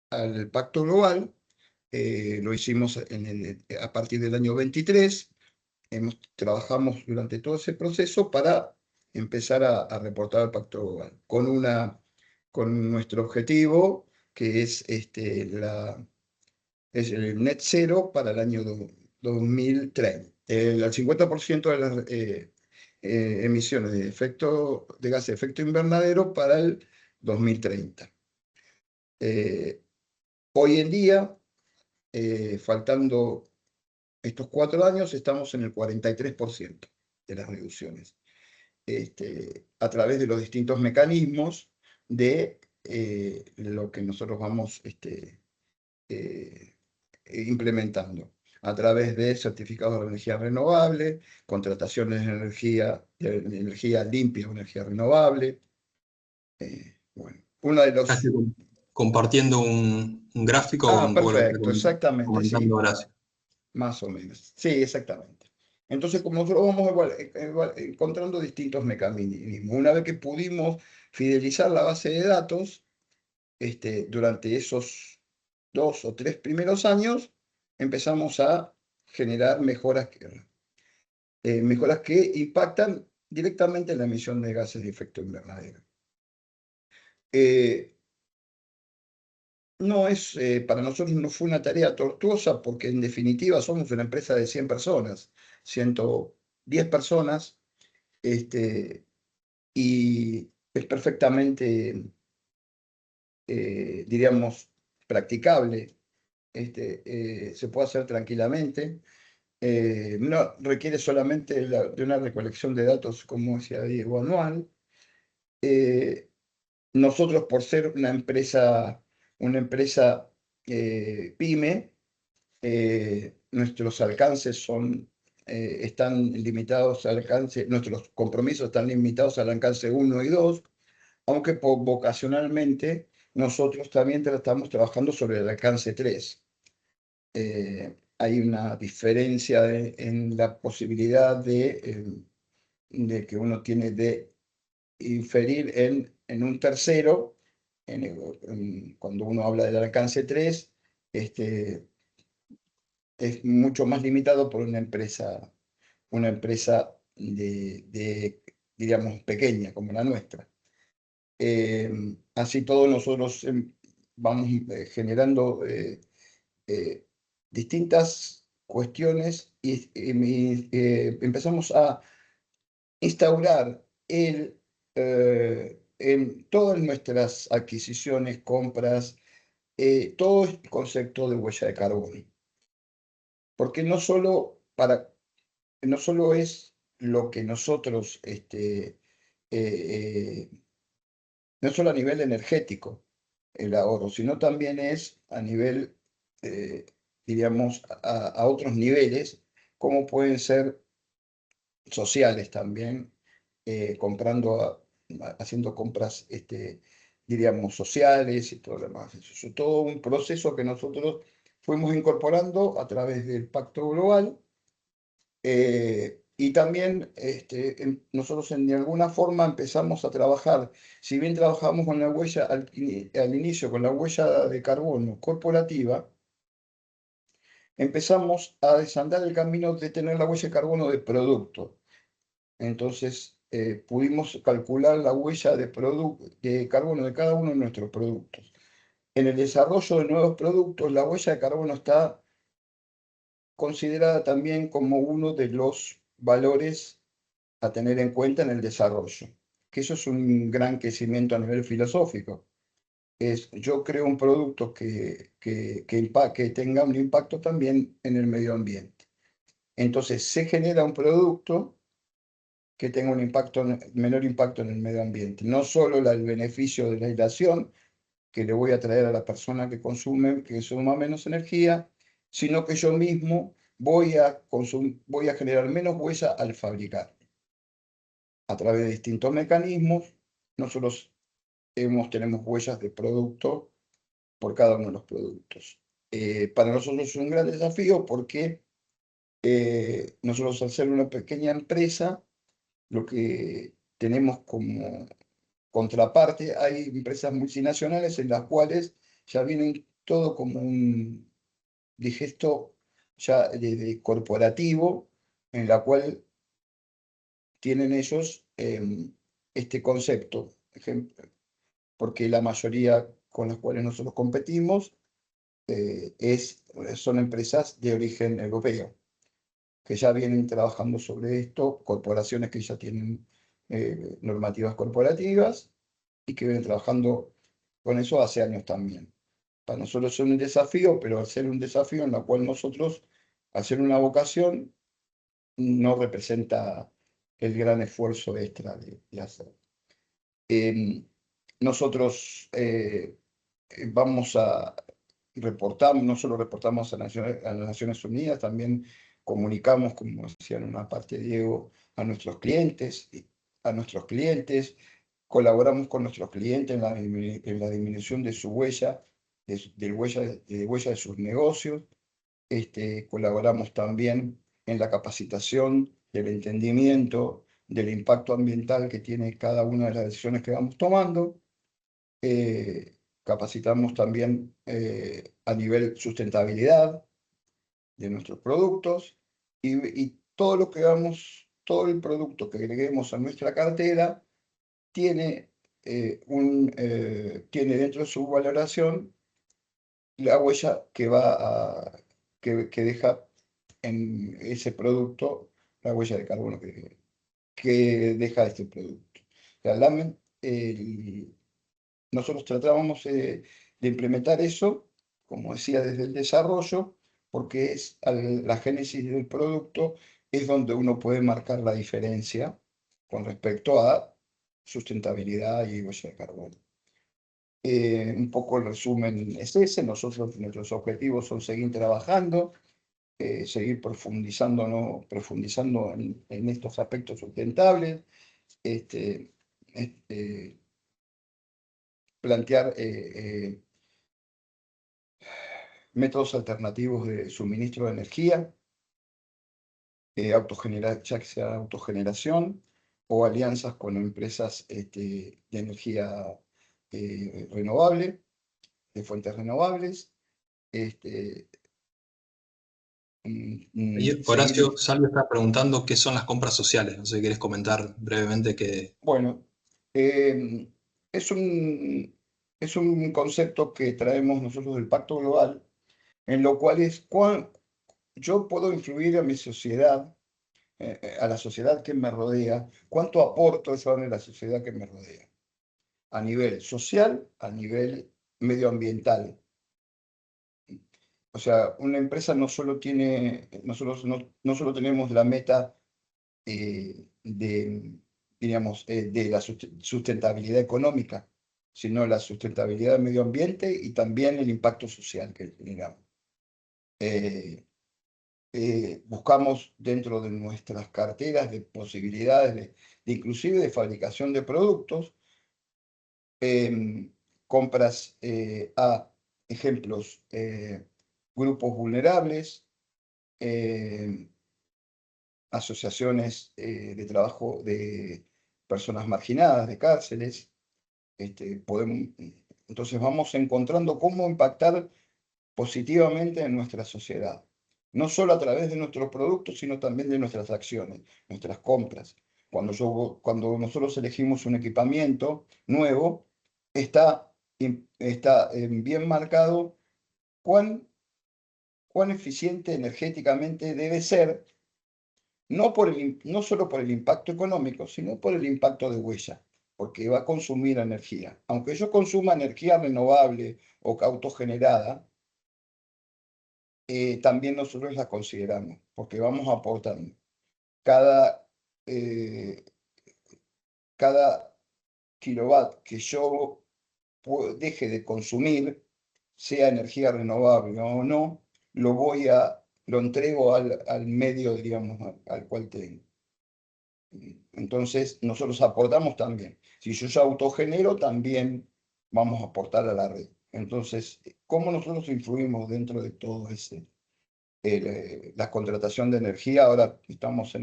al Pacto Global. Lo hicimos a partir del año 23. trabajamos durante todo ese proceso para empezar a reportar al Pacto Global con nuestro objetivo, que es, es el net cero para el año 2030. El 50% de las emisiones de gases de efecto invernadero para el 2030. Hoy en día, faltando estos 4 años, estamos en el 43% de las reducciones, a través de los distintos mecanismos de lo que nosotros vamos implementando, a través de certificados de energía renovable, contrataciones de energía limpia o energía renovable. Bueno, uno de los... Estoy compartiendo un gráfico un poco lo que está perfecto, exactamente, sí, comentando Horacio. más o menos. Sí, exactamente. Entonces, como nosotros vamos encontrando distintos mecanismos, una vez que pudimos fidelizar la base de datos, durante esos 2 o 3 primeros años, empezamos a generar mejoras que impactan directamente en la emisión de gases de efecto invernadero. Para nosotros no fue una tarea tortuosa porque en definitiva somos una empresa de 100 personas, 110 personas, y es perfectamente, diríamos, practicable. Se puede hacer tranquilamente. No requiere solamente de una recolección de datos, como decía Diego, anual. Nosotros, por ser una empresa pyme, nuestros alcances están limitados al alcance, nuestros compromisos están limitados al alcance 1 y 2, aunque vocacionalmente nosotros también estamos trabajando sobre el alcance 3. Hay una diferencia en la posibilidad de que uno tiene de inferir en un tercero, cuando uno habla del alcance 3, es mucho más limitado por una empresa diríamos, pequeña como la nuestra. Así todos nosotros vamos generando distintas cuestiones y empezamos a instaurar en todas nuestras adquisiciones, compras, todo el concepto de huella de carbono. Porque no solo es lo que nosotros, no solo a nivel energético el ahorro, sino también es a nivel, diríamos, a otros niveles, como pueden ser sociales también, haciendo compras, diríamos, sociales y todo lo demás. Eso es todo un proceso que nosotros fuimos incorporando a través del Pacto Global, y también nosotros de alguna forma empezamos a trabajar, si bien trabajamos con la huella al inicio, con la huella de carbono corporativa, empezamos a desandar el camino de tener la huella de carbono de producto. Entonces, pudimos calcular la huella de carbono de cada uno de nuestros productos. En el desarrollo de nuevos productos, la huella de carbono está considerada también como uno de los valores a tener en cuenta en el desarrollo, que eso es un gran crecimiento a nivel filosófico. Yo creo un producto que tenga un impacto también en el medio ambiente. Entonces, se genera un producto que tenga un menor impacto en el medio ambiente. No solo el beneficio de la aislación, que le voy a traer a la persona que consuma menos energía, sino que yo mismo voy a generar menos huella al fabricar. A través de distintos mecanismos, nosotros tenemos huellas de producto por cada uno de los productos. Para nosotros es un gran desafío porque nosotros, al ser una pequeña empresa, lo que tenemos como contraparte, hay empresas multinacionales en las cuales ya vienen todo como un digesto ya de corporativo, en la cual tienen ellos este concepto, porque la mayoría con las cuales nosotros competimos son empresas de origen europeo, que ya vienen trabajando sobre esto, corporaciones que ya tienen normativas corporativas y que vienen trabajando con eso hace años también. Para nosotros es un desafío, pero al ser un desafío en la cual nosotros, al ser una vocación, no representa el gran esfuerzo extra de hacer. Nosotros vamos a reportar, no solo reportamos a las Naciones Unidas, también comunicamos, como decía en una parte Diego, a nuestros clientes, colaboramos con nuestros clientes en la disminución de su huella, de huella de sus negocios. Colaboramos también en la capacitación del entendimiento del impacto ambiental que tiene cada una de las decisiones que vamos tomando. Capacitamos también a nivel sustentabilidad de nuestros productos y todo lo que todo el producto que agreguemos a nuestra cartera tiene, tiene dentro de su valoración la huella que deja en ese producto, la huella de carbono que deja este producto. O sea, nosotros tratábamos de implementar eso, como decía, desde el desarrollo, porque es la génesis del producto es donde uno puede marcar la diferencia con respecto a sustentabilidad y huella de carbono. Un poco el resumen es ese. Nuestros objetivos son seguir trabajando, seguir profundizando, ¿no? Profundizando en estos aspectos sustentables, plantear métodos alternativos de suministro de energía, ya que sea autogeneración o alianzas con empresas de energía renovable, de fuentes renovables. Horacio Salvio está preguntando qué son las compras sociales. No sé si querés comentar brevemente qué. Bueno, es un concepto que traemos nosotros del Pacto Global, en lo cual yo puedo influir a mi sociedad, a la sociedad que me rodea, cuánto aporto yo en la sociedad que me rodea, a nivel social, a nivel medioambiental. O sea, una empresa no solo tenemos la meta diríamos, de la sustentabilidad económica, sino la sustentabilidad del medio ambiente y también el impacto social que generamos. Buscamos dentro de nuestras carteras de posibilidades inclusive de fabricación de productos, compras a ejemplos, grupos vulnerables, asociaciones de trabajo de personas marginadas, de cárceles. Entonces vamos encontrando cómo impactar positivamente en nuestra sociedad, no solo a través de nuestros productos, sino también de nuestras acciones, nuestras compras. Cuando nosotros elegimos un equipamiento nuevo, está bien marcado cuán eficiente energéticamente debe ser, no solo por el impacto económico, sino por el impacto de huella, porque va a consumir energía. Aunque yo consuma energía renovable o autogenerada, también nosotros la consideramos, porque vamos aportando. Eh, cada kilowatt que yo deje de consumir, sea energía renovable o no, lo entrego al medio, digamos, al cual tengo. Entonces, nosotros aportamos también. Si yo ya autogenero, también vamos a aportar a la red. Entonces, ¿cómo nosotros influimos dentro de todo la contratación de energía? Ahora estamos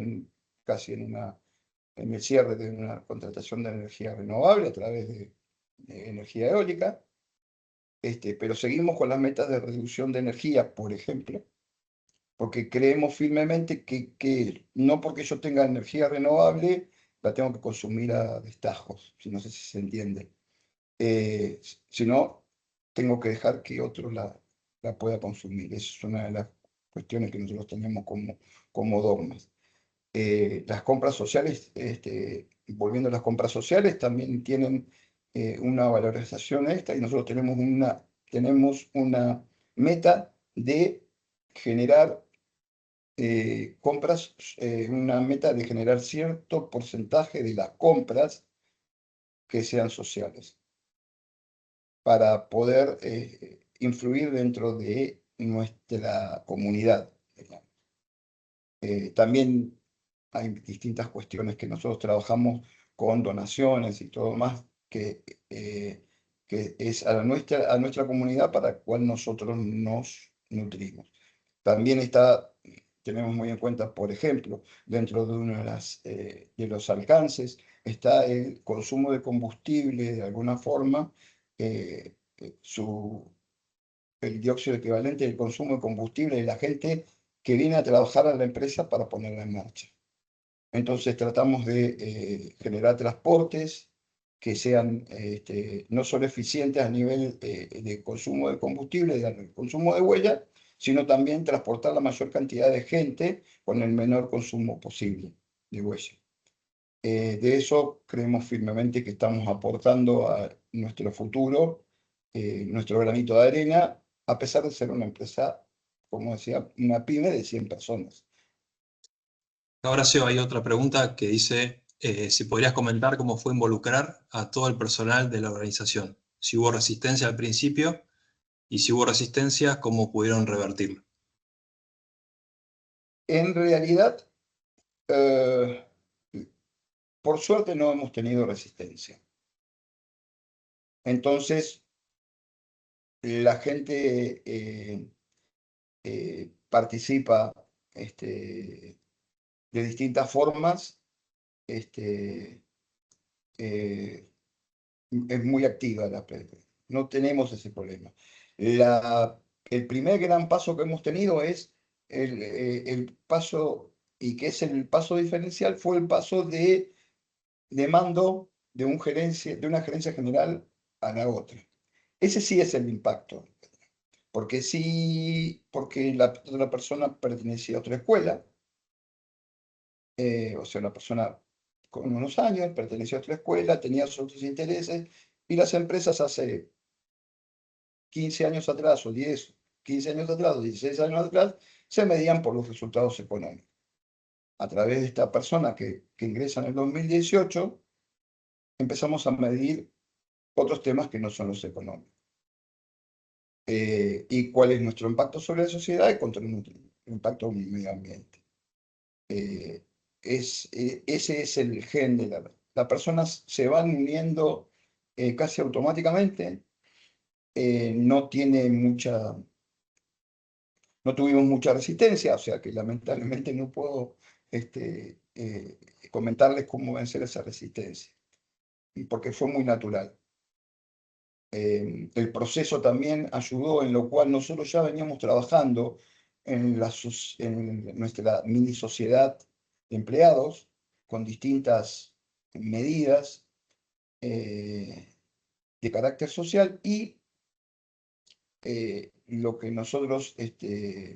casi en el cierre de una contratación de energía renovable a través de energía eólica, pero seguimos con las metas de reducción de energía, por ejemplo, porque creemos firmemente que no porque yo tenga energía renovable, la tengo que consumir a destajos, si no sé si se entiende. Sino tengo que dejar que otro la pueda consumir. Esa es una de las cuestiones que nosotros tenemos como dogmas. Las compras sociales, volviendo a las compras sociales, también tienen una valorización extra y nosotros tenemos una meta de generar compras, una meta de generar cierto porcentaje de las compras que sean sociales para poder influir dentro de nuestra comunidad. También hay distintas cuestiones que nosotros trabajamos con donaciones y todo más, que es a nuestra comunidad para la cual nosotros nos nutrimos. También tenemos muy en cuenta, por ejemplo, dentro de uno de los alcances, está el consumo de combustible de alguna forma, eh, el dióxido equivalente del consumo de combustible de la gente que viene a trabajar a la empresa para ponerla en marcha. Entonces tratamos de generar transportes que sean no solo eficientes a nivel de consumo de combustible, de consumo de huella, sino también transportar la mayor cantidad de gente con el menor consumo posible de huella. De eso creemos firmemente que estamos aportando a nuestro futuro, nuestro granito de arena, a pesar de ser una empresa, como decía, una pyme de 100 personas. Ahora sí, hay otra pregunta que dice si podrías comentar cómo fue involucrar a todo el personal de la organización, si hubo resistencia al principio y si hubo resistencia, cómo pudieron revertirlo. En realidad, por suerte no hemos tenido resistencia. Entonces, la gente participa de distintas formas, eh, es muy activa la PEP. No tenemos ese problema. El primer gran paso que hemos tenido es el paso, y que es el paso diferencial, fue el paso de mando de una gerencia general a la otra. Ese sí es el impacto, porque la otra persona pertenecía a otra escuela, o sea, la persona con unos años pertenecía a otra escuela, tenía otros intereses, y las empresas hace 15 años atrás, o 10, 15 años atrás, o 16 años atrás, se medían por los resultados económicos. A través de esta persona que ingresa en el 2018, empezamos a medir otros temas que no son los económicos. Y cuál es nuestro impacto sobre la sociedad y contra nuestro impacto en el medio ambiente. Ese es el gen de las personas se van uniendo casi automáticamente. No tuvimos mucha resistencia, o sea que lamentablemente no puedo comentarles cómo vencer esa resistencia, porque fue muy natural. El proceso también ayudó, en lo cual nosotros ya veníamos trabajando en nuestra mini sociedad de empleados con distintas medidas de carácter social, y lo que nosotros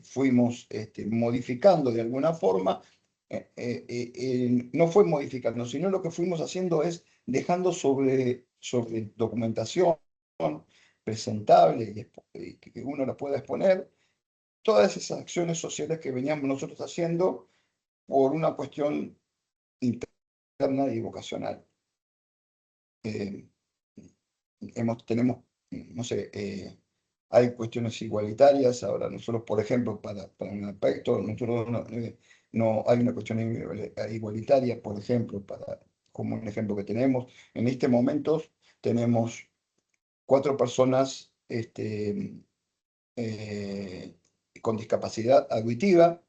fuimos modificando de alguna forma, no fue modificando, sino lo que fuimos haciendo es dejando sobre documentación presentable y que uno la pueda exponer, todas esas acciones sociales que veníamos nosotros haciendo por una cuestión interna y vocacional. Tenemos, no sé, hay cuestiones igualitarias. Ahora nosotros, por ejemplo, para un aspecto, nosotros no hay una cuestión igualitaria, por ejemplo, como un ejemplo que tenemos. En este momento tenemos 4 personas con discapacidad auditiva,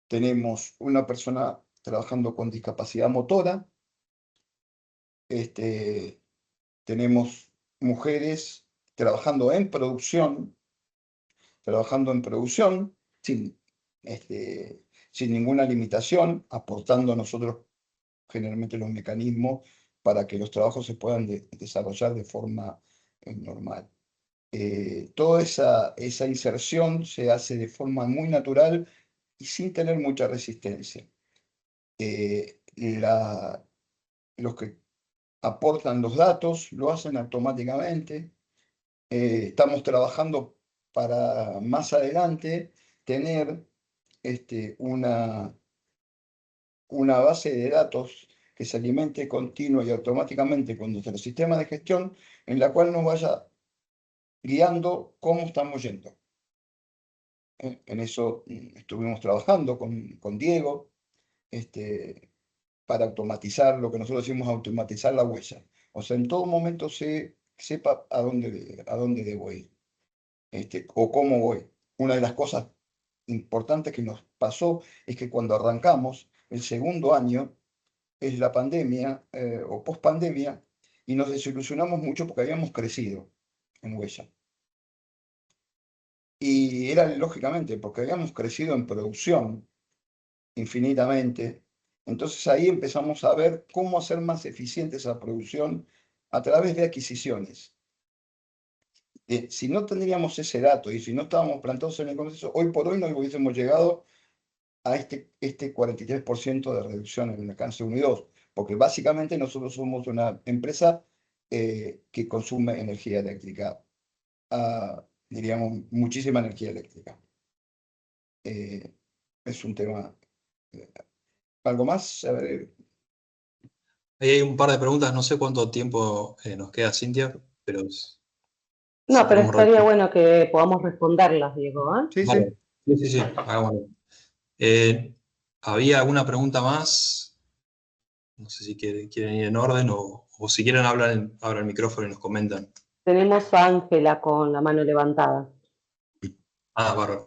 tenemos una persona trabajando con discapacidad motora, tenemos mujeres trabajando en producción, sin, sin ninguna limitación, aportando a nosotros generalmente los mecanismos para que los trabajos se puedan desarrollar de forma normal. Toda esa inserción se hace de forma muy natural y sin tener mucha resistencia. Los que aportan los datos lo hacen automáticamente. Estamos trabajando para más adelante tener una base de datos que se alimente continua y automáticamente con nuestro sistema de gestión, en la cual nos vaya guiando cómo estamos yendo. En eso estuvimos trabajando con Diego para automatizar lo que nosotros decimos, automatizar la huella. O sea, en todo momento sepa a dónde debo ir o cómo voy. Una de las cosas importantes que nos pasó es que cuando arrancamos, el segundo año es la pandemia o post-pandemia, y nos desilusionamos mucho porque habíamos crecido en huella. Y era lógicamente porque habíamos crecido en producción infinitamente. Entonces ahí empezamos a ver cómo hacer más eficiente esa producción a través de adquisiciones. Si no tendríamos ese dato y si no estábamos plantados en el contexto, hoy por hoy no hubiésemos llegado a este 43% de reducción en el alcance 1 y 2, porque básicamente nosotros somos una empresa que consume energía eléctrica, diríamos, muchísima energía eléctrica. Es un tema. ¿Algo más? A ver, Ahí hay un par de preguntas, no sé cuánto tiempo nos queda, Cintia, pero No, si pero tenemos estaría rato. bueno que podamos responderlas, Diego, ¿eh? sí, Vale. sí. Sí, hagámoslo. ¿Había alguna pregunta más? No sé si quieren ir en orden o si quieren abran el micrófono y nos comentan. Tenemos a Ángela con la mano levantada. Bárbaro.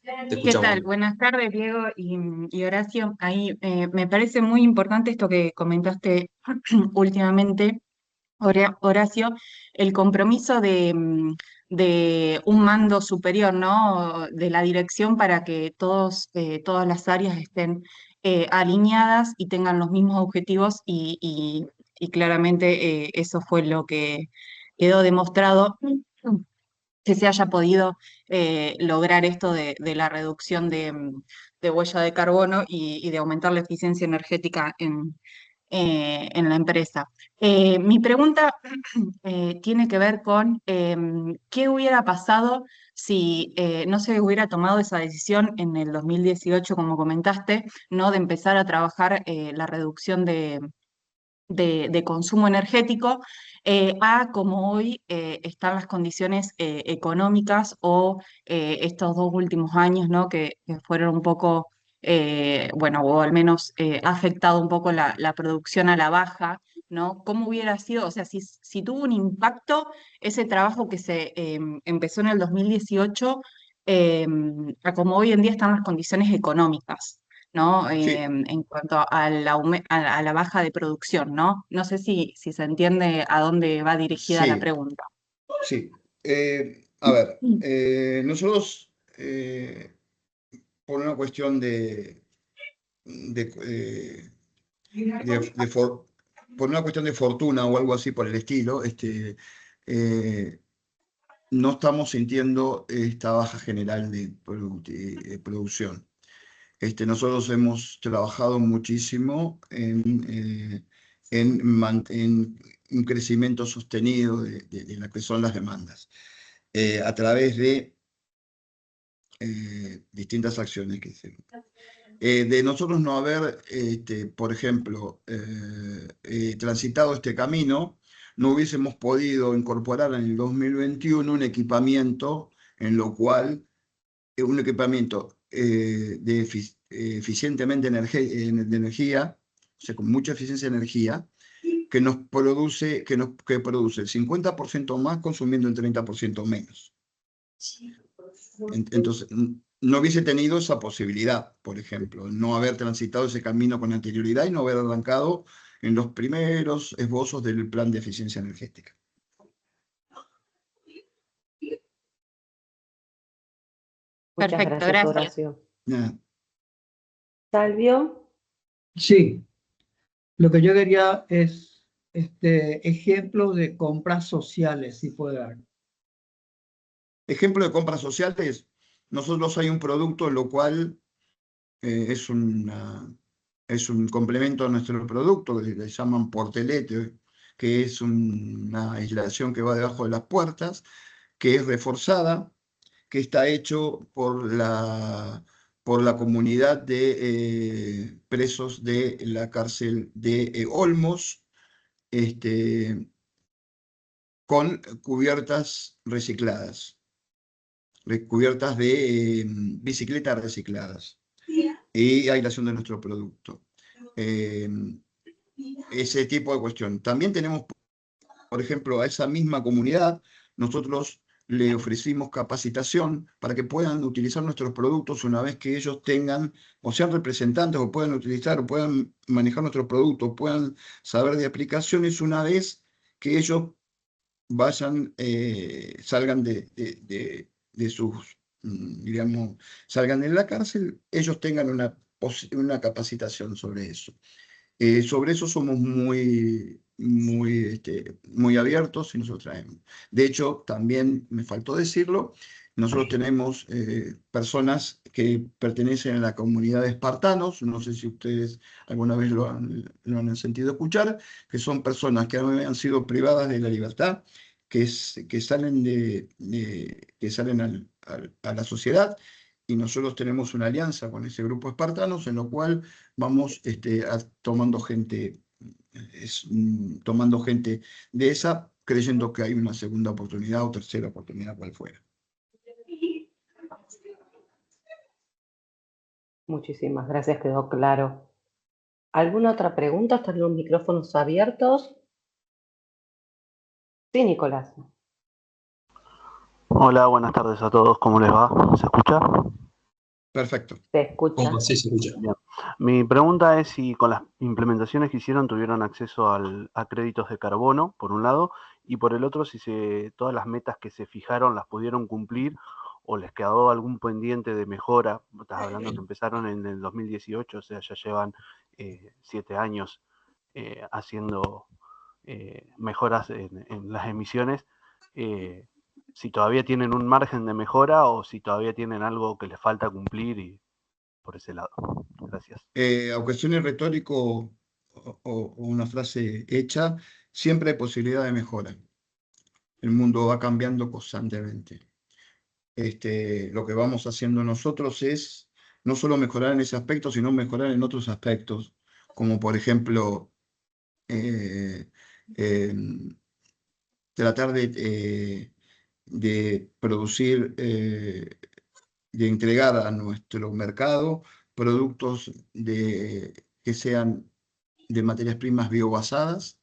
Te ¿Qué escuchamos. tal? Buenas tardes, Diego y Horacio. Ahí me parece muy importante esto que comentaste últimamente, Horacio, el compromiso de un mando superior, ¿no? De la dirección para que todas las áreas estén alineadas y tengan los mismos objetivos y claramente eso fue lo que quedó demostrado que se haya podido lograr esto de la reducción de huella de carbono y de aumentar la eficiencia energética en la empresa. Mi pregunta tiene que ver con qué hubiera pasado si no se hubiera tomado esa decisión en el 2018, como comentaste, ¿no? De empezar a trabajar la reducción de consumo energético a como hoy están las condiciones económicas o estos 2 últimos años, ¿no? Que fueron un poco, bueno, o al menos ha afectado un poco la producción a la baja, ¿no? ¿Cómo hubiera sido? O sea, si tuvo un impacto ese trabajo que se empezó en el 2018 a como hoy en día están las condiciones económicas. ¿No? Sí, En cuanto a la baja de producción, ¿no? No sé si se entiende a dónde va dirigida la sí, pregunta. sí. A ver, Mm. nosotros, por una cuestión por una cuestión de fortuna o algo así por el estilo, eh, no estamos sintiendo esta baja general de producción. Nosotros hemos trabajado muchísimo en un crecimiento sostenido de lo que son las demandas, a través de distintas acciones que hicimos. De nosotros no haber, por ejemplo, transitado este camino, no hubiésemos podido incorporar en el 2021 un equipamiento en lo cual, un equipamiento eficientemente de energía, o sea, con mucha eficiencia de energía, que produce el 50% más consumiendo el 30% menos. Entonces, no hubiese tenido esa posibilidad, por ejemplo, no haber transitado ese camino con anterioridad y no haber arrancado en los primeros esbozos del plan de eficiencia energética. Muchas Perfecto, gracias, gracias. Horacio. Nada. Salvio. Sí, lo que yo quería es ejemplos de compras sociales, si puede dar. Ejemplo de compras sociales, nosotros hay un producto en lo cual es un complemento a nuestro producto, que le llaman portelete, que es una aislación que va debajo de las puertas, que es reforzada, que está hecho por la comunidad de presos de la cárcel de Olmos, con cubiertas recicladas, cubiertas de bicicletas recicladas y aislación de nuestro producto. Ese tipo de cuestión. También tenemos, por ejemplo, a esa misma comunidad, nosotros le ofrecimos capacitación para que puedan utilizar nuestros productos una vez que ellos tengan, o sean representantes, o puedan utilizar, o puedan manejar nuestros productos, puedan saber de aplicaciones una vez que ellos vayan, salgan de sus, digamos, salgan de la cárcel, ellos tengan una capacitación sobre eso. Sobre eso somos muy abiertos y nosotros traemos. De hecho, también me faltó decirlo, nosotros tenemos personas que pertenecen a la comunidad de espartanos, no sé si ustedes alguna vez lo han sentido escuchar, que son personas que han sido privadas de la libertad, que salen, que salen a la sociedad, y nosotros tenemos una alianza con ese grupo de espartanos en lo cual vamos tomando gente, tomando gente de esa, creyendo que hay una segunda oportunidad o tercera oportunidad, cual fuera. Muchísimas gracias, quedó claro. ¿Alguna otra pregunta? ¿Están los micrófonos abiertos? Sí, Nicolás. Hola, buenas tardes a todos, ¿cómo les va? ¿Se escucha? Perfecto. Se escucha. Sí, se escucha. Bien. Mi pregunta es si con las implementaciones que hicieron tuvieron acceso a créditos de carbono, por un lado, y por el otro, si todas las metas que se fijaron las pudieron cumplir o les quedó algún pendiente de mejora. Estás hablando que empezaron en el 2018, o sea, ya llevan 7 años haciendo mejoras en las emisiones. Si todavía tienen un margen de mejora o si todavía tienen algo que les falta cumplir y por ese lado. Gracias. Aunque suene retórico o una frase hecha, siempre hay posibilidad de mejora. El mundo va cambiando constantemente. Lo que vamos haciendo nosotros es no solo mejorar en ese aspecto, sino mejorar en otros aspectos, como por ejemplo tratar de producir, de entregar a nuestro mercado productos que sean de materias primas biobasadas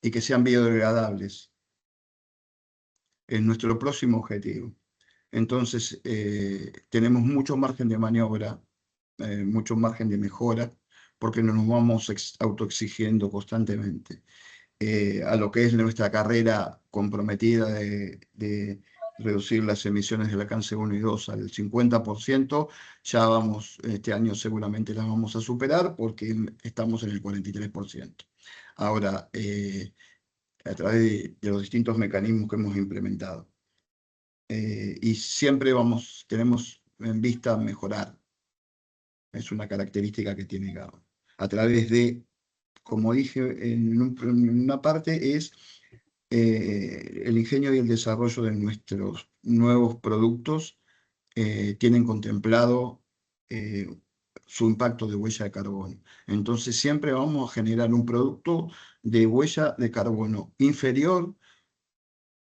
y que sean biodegradables. Es nuestro próximo objetivo. Entonces, tenemos mucho margen de maniobra, mucho margen de mejora, porque no nos vamos autoexigiendo constantemente. A lo que es nuestra carrera comprometida de reducir las emisiones del alcance 1 y 2 al 50%, ya vamos, este año seguramente las vamos a superar porque estamos en el 43%. Ahora, a través de los distintos mecanismos que hemos implementado. Y siempre tenemos en vista mejorar. Es una característica que tiene GAO. A través de, como dije en una parte, es el ingenio y el desarrollo de nuestros nuevos productos tienen contemplado su impacto de huella de carbono. Entonces siempre vamos a generar un producto de huella de carbono inferior,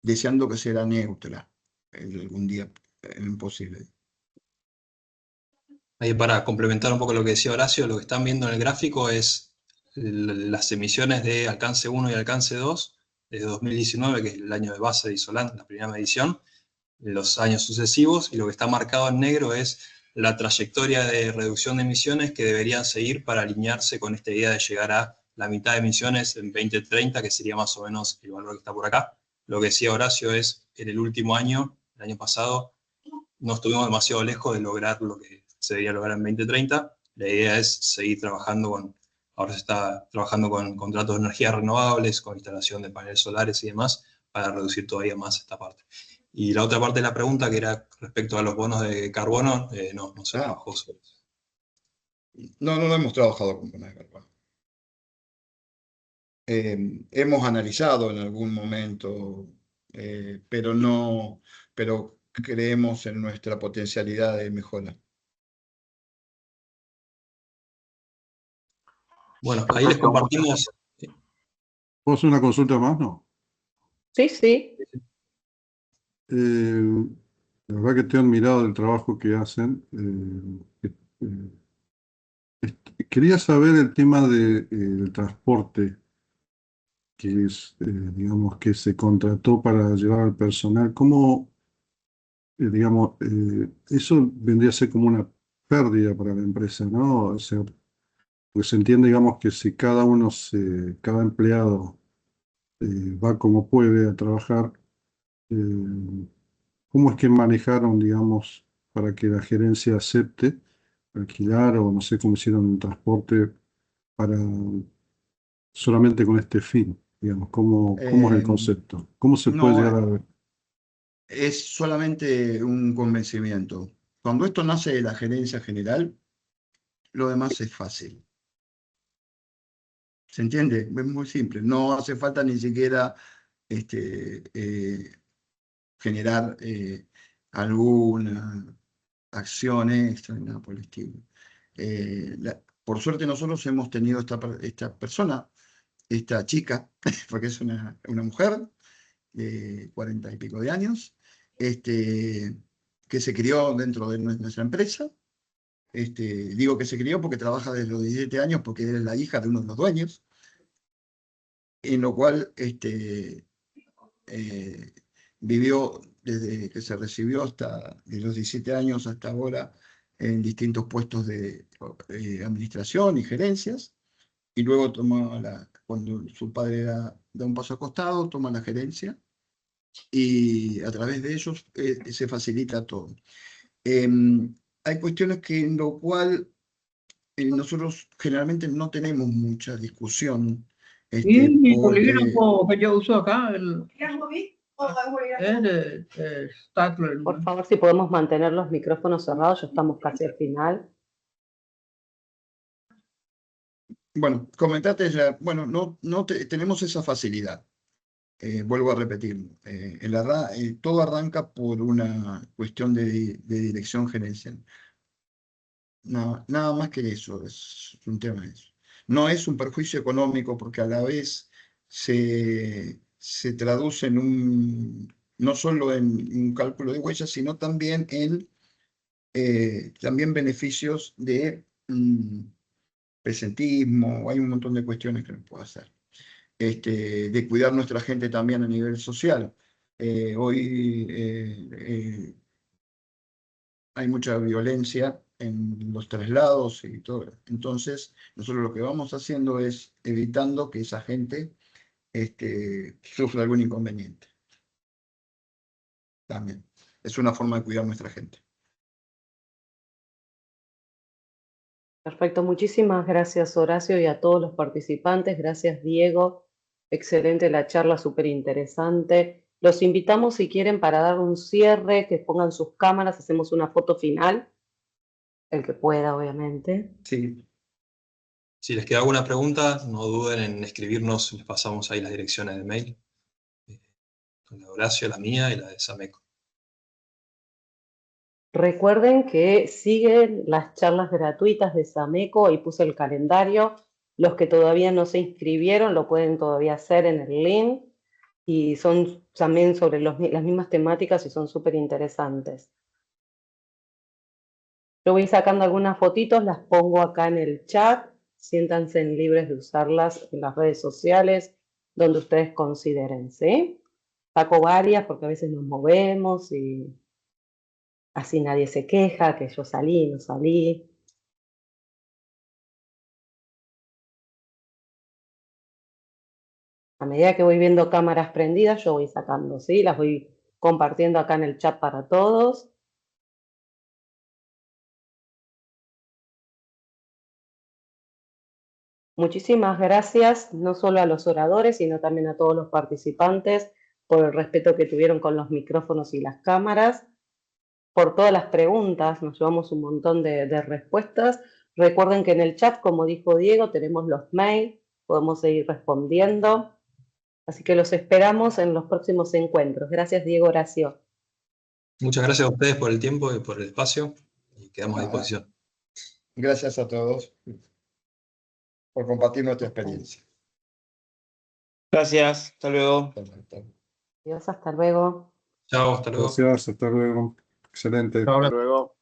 deseando que sea neutra algún día imposible. Ahí para complementar un poco lo que decía Horacio, lo que están viendo en el gráfico es las emisiones de alcance 1 y alcance 2 desde 2019, que es el año de base de Isolant, la primera medición, los años sucesivos, y lo que está marcado en negro es la trayectoria de reducción de emisiones que deberían seguir para alinearse con esta idea de llegar a la mitad de emisiones en 2030, que sería más o menos el valor que está por acá. Lo que decía Horacio es, en el último año, el año pasado, no estuvimos demasiado lejos de lograr lo que se debería lograr en 2030. La idea es seguir trabajando ahora se está trabajando con contratos de energías renovables, con instalación de paneles solares y demás, para reducir todavía más esta parte. Y la otra parte de la pregunta, que era respecto a los bonos de carbono, no se trabajó sobre eso. No hemos trabajado con bonos de carbono. Hemos analizado en algún momento, pero creemos en nuestra potencialidad de mejora. Bueno, ahí les compartimos. ¿Puedo hacer una consulta más? No. Sí, sí. La verdad que estoy admirado del trabajo que hacen. Quería saber el tema del transporte, que es, digamos, que se contrató para llevar al personal. ¿Cómo, digamos, eso vendría a ser como una pérdida para la empresa, ¿no? O sea, porque se entiende, digamos, que si cada empleado va como puede a trabajar, eh, ¿cómo es que manejaron, digamos, para que la gerencia acepte alquilar o no sé cómo hicieron un transporte para solamente con este fin? Digamos, ¿cómo es el concepto? ¿Cómo se puede No, llegar a ver? es solamente un convencimiento. Cuando esto nace de la gerencia general, lo demás es fácil. ¿Se entiende? Es muy simple. No hace falta ni siquiera generar alguna acción extra, ni nada por el estilo. Por suerte nosotros hemos tenido esta persona, esta chica, porque es una mujer de 40 y pico de años, que se crió dentro de nuestra empresa. Digo que se crió porque trabaja desde los 17 años, porque es la hija de uno de los dueños, en lo cual vivió desde que se recibió hasta de los 17 años hasta ahora en distintos puestos de administración y gerencias, y luego cuando su padre da un paso al costado, toma la gerencia, y a través de ellos se facilita todo. Hay cuestiones en lo cual nosotros generalmente no tenemos mucha discusión. Y mi Porque bolígrafo que yo uso acá, es de Stadler, Por ¿no? favor, si podemos mantener los micrófonos cerrados, ya estamos casi al final. Bueno, comentate, bueno, no tenemos esa facilidad. Vuelvo a repetir, todo arranca por una cuestión de dirección gerencial. Nada más que eso, es un tema de eso. No es un perjuicio económico porque a la vez se traduce no solo en un cálculo de huellas, sino también en también beneficios de presentismo. Hay un montón de cuestiones que se puede hacer. De cuidar nuestra gente también a nivel social. Hoy hay mucha violencia en los traslados y todo. Entonces, nosotros lo que vamos haciendo es evitando que esa gente sufra algún inconveniente. También. Es una forma de cuidar a nuestra gente. Perfecto, muchísimas gracias Horacio y a todos los participantes. Gracias Diego, excelente la charla, súper interesante. Los invitamos si quieren para dar un cierre, que pongan sus cámaras, hacemos una foto final, el que pueda obviamente. Sí. Si les queda alguna pregunta, no duden en escribirnos, les pasamos ahí las direcciones de mail. La de Horacio, la mía y la de Sameco. Recuerden que siguen las charlas gratuitas de Sameco, ahí puse el calendario. Los que todavía no se inscribieron lo pueden todavía hacer en el link y son también sobre las mismas temáticas y son súper interesantes. Yo voy sacando algunas fotitos, las pongo acá en el chat, siéntanse libres de usarlas en las redes sociales, donde ustedes consideren, ¿sí? Saco varias porque a veces nos movemos y así nadie se queja que yo salí, no salí. A medida que voy viendo cámaras prendidas, yo voy sacando, ¿sí? Las voy compartiendo acá en el chat para todos. Muchísimas gracias, no solo a los oradores, sino también a todos los participantes por el respeto que tuvieron con los micrófonos y las cámaras, por todas las preguntas, nos llevamos un montón de respuestas. Recuerden que en el chat, como dijo Diego, tenemos los mails, podemos seguir respondiendo. Así que los esperamos en los próximos encuentros. Gracias, Diego, Horacio. Muchas gracias a ustedes por el tiempo y por el espacio, y quedamos a Nada. disposición. Gracias a todos por compartir nuestra experiencia. Gracias, hasta luego. Adiós, hasta luego. Chao, hasta luego. Gracias, hasta luego. Excelente. Hasta luego.